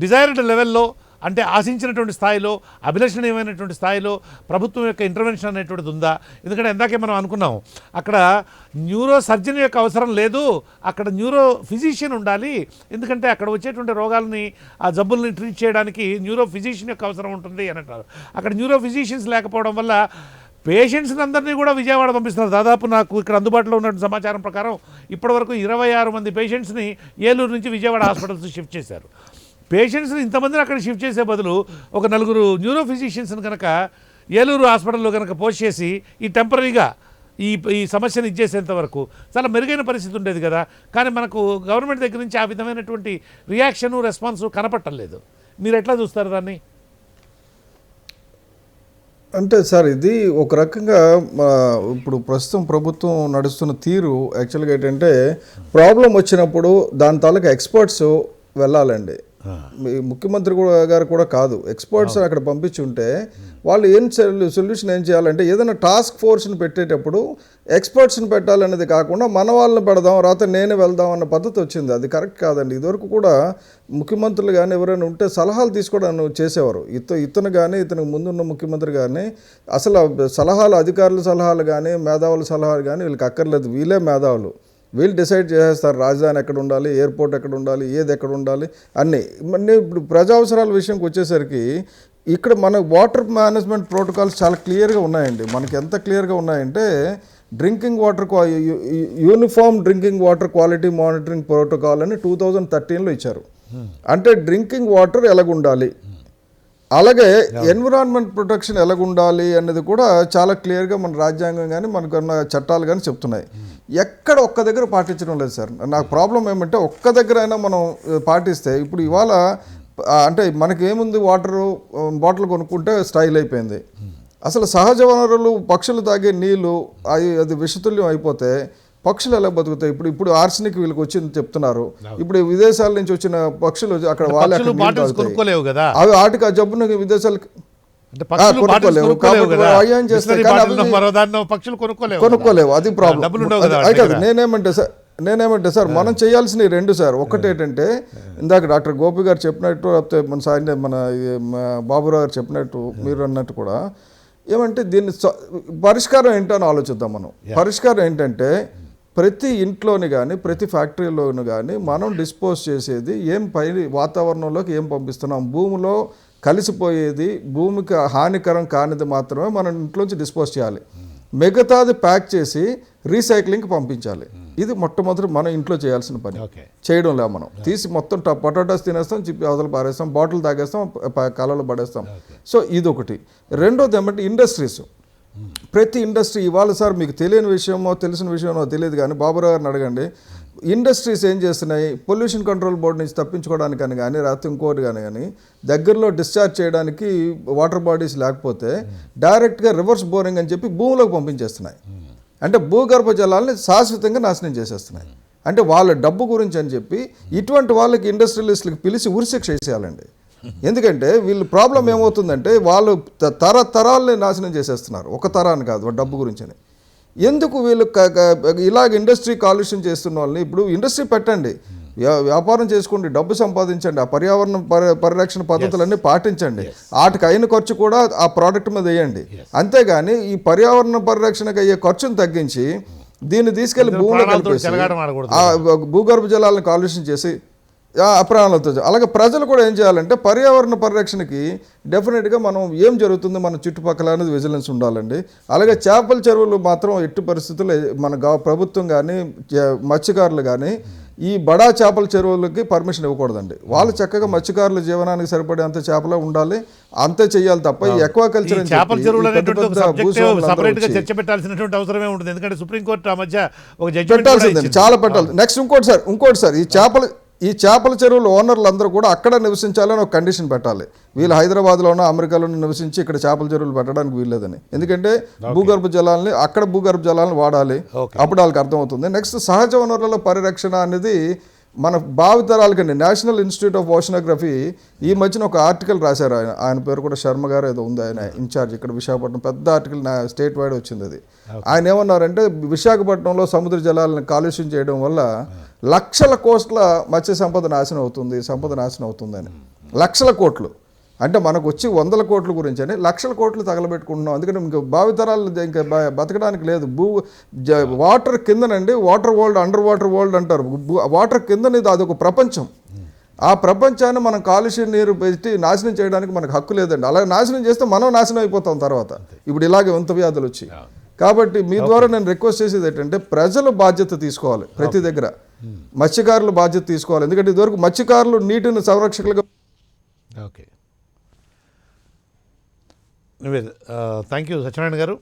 డిజైర్డ్ లెవెల్లో, అంటే ఆశించినటువంటి స్థాయిలో, అభిలషణీయమైనటువంటి స్థాయిలో ప్రభుత్వం యొక్క ఇంటర్వెన్షన్ అనేటువంటిది ఉందా? ఎందుకంటే ఇందాకే మనం అనుకున్నాం అక్కడ న్యూరో సర్జన్ యొక్క అవసరం లేదు, అక్కడ న్యూరో ఫిజిషియన్ ఉండాలి. ఎందుకంటే అక్కడ వచ్చేటువంటి రోగాలని, ఆ జబ్బుల్ని ట్రీట్ చేయడానికి న్యూరో ఫిజిషియన్ యొక్క అవసరం ఉంటుంది అని అంటారు. అక్కడ న్యూరో ఫిజిషియన్స్ లేకపోవడం వల్ల పేషెంట్స్ని అందరినీ కూడా విజయవాడ పంపిస్తున్నారు. దాదాపు నాకు ఇక్కడ అందుబాటులో ఉన్న సమాచారం ప్రకారం ఇప్పటివరకు 26 మంది పేషెంట్స్ని ఏలూరు నుంచి విజయవాడ హాస్పిటల్స్ షిఫ్ట్ చేశారు. పేషెంట్స్ని ఇంతమందిని అక్కడ షిఫ్ట్ చేసే బదులు ఒక 4 న్యూరో ఫిజిషియన్స్ని కనుక ఏలూరు హాస్పిటల్లో కనుక పోస్ట్ చేసి ఈ టెంపరీగా ఈ సమస్యను ఇచ్చేసేంత వరకు చాలా మెరుగైన పరిస్థితి ఉండేది కదా. కానీ మనకు గవర్నమెంట్ దగ్గర నుంచి ఆ విధమైనటువంటి రియాక్షను, రెస్పాన్సు కనపట్టలేదు. మీరు ఎట్లా చూస్తారు దాన్ని? అంటే సార్ ఇది ఒక రకంగా ఇప్పుడు ప్రస్తుతం ప్రభుత్వం నడుస్తున్న తీరు యాక్చువల్గా ఏంటంటే ప్రాబ్లం వచ్చినప్పుడు దాని తాలూకా ఎక్స్పర్ట్స్ వెళ్ళాలండి. ముఖ్యమంత్రి గారు కూడా కాదు, ఎక్స్పర్ట్స్ అక్కడ పంపించి ఉంటే వాళ్ళు సొల్యూషన్ ఏం చేయాలంటే ఏదైనా టాస్క్ ఫోర్స్ని పెట్టేటప్పుడు ఎక్స్పర్ట్స్ని పెట్టాలనేది కాకుండా మన వాళ్ళని పెడదాం, రాత్రి నేనే వెళ్దాం అన్న పద్ధతి వచ్చింది. అది కరెక్ట్ కాదండి. ఇదివరకు కూడా ముఖ్యమంత్రులు కానీ ఎవరైనా ఉంటే సలహాలు తీసుకోవడం చేసేవారు. ఇతను కానీ ఇతనికి ముందున్న ముఖ్యమంత్రి కానీ అసలు సలహాలు, అధికారుల సలహాలు కానీ మేధావుల సలహాలు కానీ వీళ్ళకి అక్కర్లేదు. వీళ్ళే మేధావులు, వీళ్ళు డిసైడ్ చేసేస్తారు రాజధాని ఎక్కడ ఉండాలి, ఎయిర్పోర్ట్ ఎక్కడ ఉండాలి, ఏది ఎక్కడ ఉండాలి అన్నీ. ఇప్పుడు ప్రజా అవసరాల విషయంకి వచ్చేసరికి ఇక్కడ మన వాటర్ మేనేజ్మెంట్ ప్రోటోకాల్స్ చాలా క్లియర్గా ఉన్నాయండి. మనకి ఎంత క్లియర్గా ఉన్నాయంటే drinking water uniform drinking water quality monitoring protocol అని 2013లో ఇచ్చారు. అంటే డ్రింకింగ్ వాటర్ ఎలాగుండాలి, అలాగే ఎన్విరాన్మెంట్ ప్రొటెక్షన్ ఎలాగుండాలి అనేది కూడా చాలా క్లియర్గా మన రాజ్యాంగం కానీ మనకున్న చట్టాలు కానీ చెప్తున్నాయి. ఎక్కడ ఒక్క దగ్గర పాటించడం లేదు సార్. నాకు ప్రాబ్లం ఏమంటే ఒక్క దగ్గర అయినా మనం పాటిస్తే, ఇప్పుడు ఇవాళ అంటే మనకి ఏముంది, వాటరు బాటిల్ కొనుక్కుంటే స్టైల్ అయిపోయింది. అసలు సహజ వనరులు, పక్షులు తాగే నీళ్ళు అది విషతుల్యం అయిపోతే పక్షులు ఎలా బతుకుతాయి? ఇప్పుడు ఆర్సెనిక్ వీళ్ళకి వచ్చింది చెప్తున్నారు. ఇప్పుడు విదేశాల నుంచి వచ్చిన పక్షులు అక్కడ వాళ్ళే అవి వాటికి ఆ జబ్బును విదేశాలకి అంటే పక్షులు కొనుక్కోలేవు. బాటిల్స్ కొనుక్కోలేవు కాబట్టి కదా. అవి ఏం చేస్తాయి? బిస్లరీ కానీ బాటిల్ను అవి మరో దాన్నో పక్షులు కొనుక్కోలేవు కొనుక్కోలేవు, అది ప్రాబ్లం. డబ్బులు ఉండవు కదా అది వాటి కాదు, దగ్గర. నేనేమంటే సార్ మనం చేయాల్సిన ఈ రెండు సార్. ఒకటేంటంటే ఇందాక డాక్టర్ గోపి గారు చెప్పినట్టు, లేకపోతే మన బాబురావు గారు చెప్పినట్టు, మీరు అన్నట్టు కూడా ఏమంటే దీన్ని పరిష్కారం ఏంటని ఆలోచిద్దాం మనం. పరిష్కారం ఏంటంటే ప్రతి ఇంట్లోని కానీ ప్రతి ఫ్యాక్టరీలోని కానీ మనం డిస్పోజ్ చేసేది ఏం వాతావరణంలోకి ఏం పంపిస్తున్నాం, భూమిలో కలిసిపోయేది, భూమికి హానికరం కానిది మాత్రమే మనం ఇంట్లోంచి డిస్పోజ్ చేయాలి. మిగతాది ప్యాక్ చేసి రీసైక్లింగ్కి పంపించాలి. ఇది మొట్టమొదటి మనం ఇంట్లో చేయాల్సిన పని. చేయడం లే, మనం తీసి మొత్తం పొటాటోస్ తినేస్తాం, చిప్పి అవతల పారేస్తాం, బాటిల్ తాగేస్తాం, కాలంలో పడేస్తాం. సో ఇదొకటి. రెండోది ఏమంటే ఇండస్ట్రీస్. ప్రతి ఇండస్ట్రీ ఇవాళ సార్ మీకు తెలియని విషయమో తెలిసిన విషయమో తెలియదు, కానీ బాబురావు గారిని అడగండి. ఇండస్ట్రీస్ ఏం చేస్తున్నాయి, పొల్యూషన్ కంట్రోల్ బోర్డు నుంచి తప్పించుకోవడానికని కానీ రాత్రి ఇంకోటి కానీ దగ్గరలో డిశ్చార్జ్ చేయడానికి వాటర్ బాడీస్ లేకపోతే డైరెక్ట్గా రివర్స్ బోరింగ్ అని చెప్పి భూమిలోకి పంపించేస్తున్నాయి. అంటే భూగర్భ జలాలని శాశ్వతంగా నాశనం చేసేస్తున్నాయి. అంటే వాళ్ళ డబ్బు గురించి అని చెప్పి ఇటువంటి వాళ్ళకి ఇండస్ట్రియలిస్టులకి పిలిచి ఉరిశిక్ష వేసేయాలండి. ఎందుకంటే వీళ్ళు ప్రాబ్లం ఏమవుతుందంటే వాళ్ళు తరాలని నాశనం చేసేస్తున్నారు, ఒక తరాన్ని కాదు డబ్బు గురించని. ఎందుకు వీళ్ళు ఇలాగ ఇండస్ట్రీ కాలుష్యం చేస్తున్న వాళ్ళని ఇప్పుడు ఇండస్ట్రీ పెట్టండి, వ్యాపారం చేసుకోండి, డబ్బు సంపాదించండి, ఆ పర్యావరణ పరిరక్షణ పద్ధతులన్నీ పాటించండి, వాటికి అయిన ఖర్చు కూడా ఆ ప్రోడక్ట్ మీద వేయండి. అంతేగాని ఈ పర్యావరణ పరిరక్షణకు అయ్యే ఖర్చును తగ్గించి దీన్ని తీసుకెళ్లి భూమిలో కలిపేసి భూగర్భ జలాలను కాలుష్యం చేసి అప్రాణాలతో. అలాగే ప్రజలు కూడా ఏం చేయాలంటే పర్యావరణ పరిరక్షణకి డెఫినెట్గా మనం ఏం జరుగుతుంది మన చుట్టుపక్కల అనేది విజిలెన్స్ ఉండాలండి. అలాగే చేపల చెరువులు మాత్రం ఎట్టి పరిస్థితుల్లో మన ప్రభుత్వం కానీ మత్స్యకారులు కానీ ఈ బడా చేపల చెరువులకి పర్మిషన్ ఇవ్వకూడదండి. వాళ్ళు చక్కగా మత్స్యకారుల జీవనానికి సరిపడే అంత చేపలే ఉండాలి, అంతే చేయాలి తప్ప ఈ ఎక్వాకల్చర్ చేపల చెరువులు సపరేట్గా చర్చ పెట్టాల్సినటువంటి అవసరమే ఉంటుంది. ఎందుకంటే సుప్రీంకోర్టు ఆ మధ్య ఒక జడ్జిమెంట్ పెట్టాల్సిందండి, చాలా పెట్టాలి. నెక్స్ట్ ఇంకోటి సార్ ఈ చేపల చెరువుల ఓనర్లు అందరూ కూడా అక్కడ నివసించాలని ఒక కండిషన్ పెట్టాలి. వీళ్ళు హైదరాబాద్లోనో అమెరికాలోనో నివసించి ఇక్కడ చేపల చెరువులు పెట్టడానికి వీల్లేదని. ఎందుకంటే భూగర్భ జలాలని వాడాలి, అప్పుడు వాళ్ళకి అర్థమవుతుంది. నెక్స్ట్ సహజ వనరుల పరిరక్షణ అనేది మన భావితరాలకండి. నేషనల్ ఇన్స్టిట్యూట్ ఆఫ్ ఓషనోగ్రఫీ ఈ మధ్యన ఒక ఆర్టికల్ రాశారు. ఆయన పేరు కూడా శర్మ గారు ఏదో ఉంది, ఆయన ఇన్ఛార్జ్ ఇక్కడ విశాఖపట్నం, పెద్ద ఆర్టికల్ స్టేట్ వైడ్ వచ్చింది అది. ఆయన ఏమన్నారంటే విశాఖపట్నంలో సముద్ర జలాలను కాలుష్యం చేయడం వల్ల లక్షల కోట్ల మత్స్య సంపద నాశనం అవుతుందని. లక్షల కోట్లు అంటే మనకు వచ్చి 100 కోట్ల గురించి అని లక్షల కోట్లు తగలబెట్టుకుంటున్నాం. ఎందుకంటే ఇంకా భావితరాలు ఇంకా బతకడానికి లేదు. వాటర్ కిందనండి, water world, under water world అంటారు. వాటర్ కిందనేది అదొక ప్రపంచం. ఆ ప్రపంచాన్ని మనం కాలుష్య నీరు పెట్టి నాశనం చేయడానికి మనకు హక్కు లేదండి. అలాగే నాశనం చేస్తే మనం నాశనం అయిపోతాం తర్వాత, ఇప్పుడు ఇలాగే వింత వ్యాధులు వచ్చి. కాబట్టి మీ ద్వారా నేను రిక్వెస్ట్ చేసేది ఏంటంటే ప్రజలు బాధ్యత తీసుకోవాలి, ప్రతి దగ్గర మత్స్యకారులు బాధ్యత తీసుకోవాలి. ఎందుకంటే ఇదివరకు మత్స్యకారులు నీటిని సంరక్షకులుగా. ఓకే, థ్యాంక్ యూ సత్యనారాయణ గారు,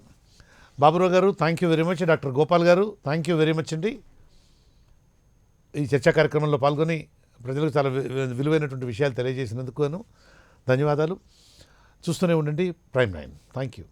బాబురావు గారు, thank you very much. Doctor Gopal గారు, థ్యాంక్ యూ వెరీ మచ్ అండి. ఈ చర్చా కార్యక్రమంలో పాల్గొని ప్రజలకు చాలా విలువైనటువంటి విషయాలు తెలియజేసినందుకు ధన్యవాదాలు. చూస్తూనే ఉండండి Prime9. Thank you.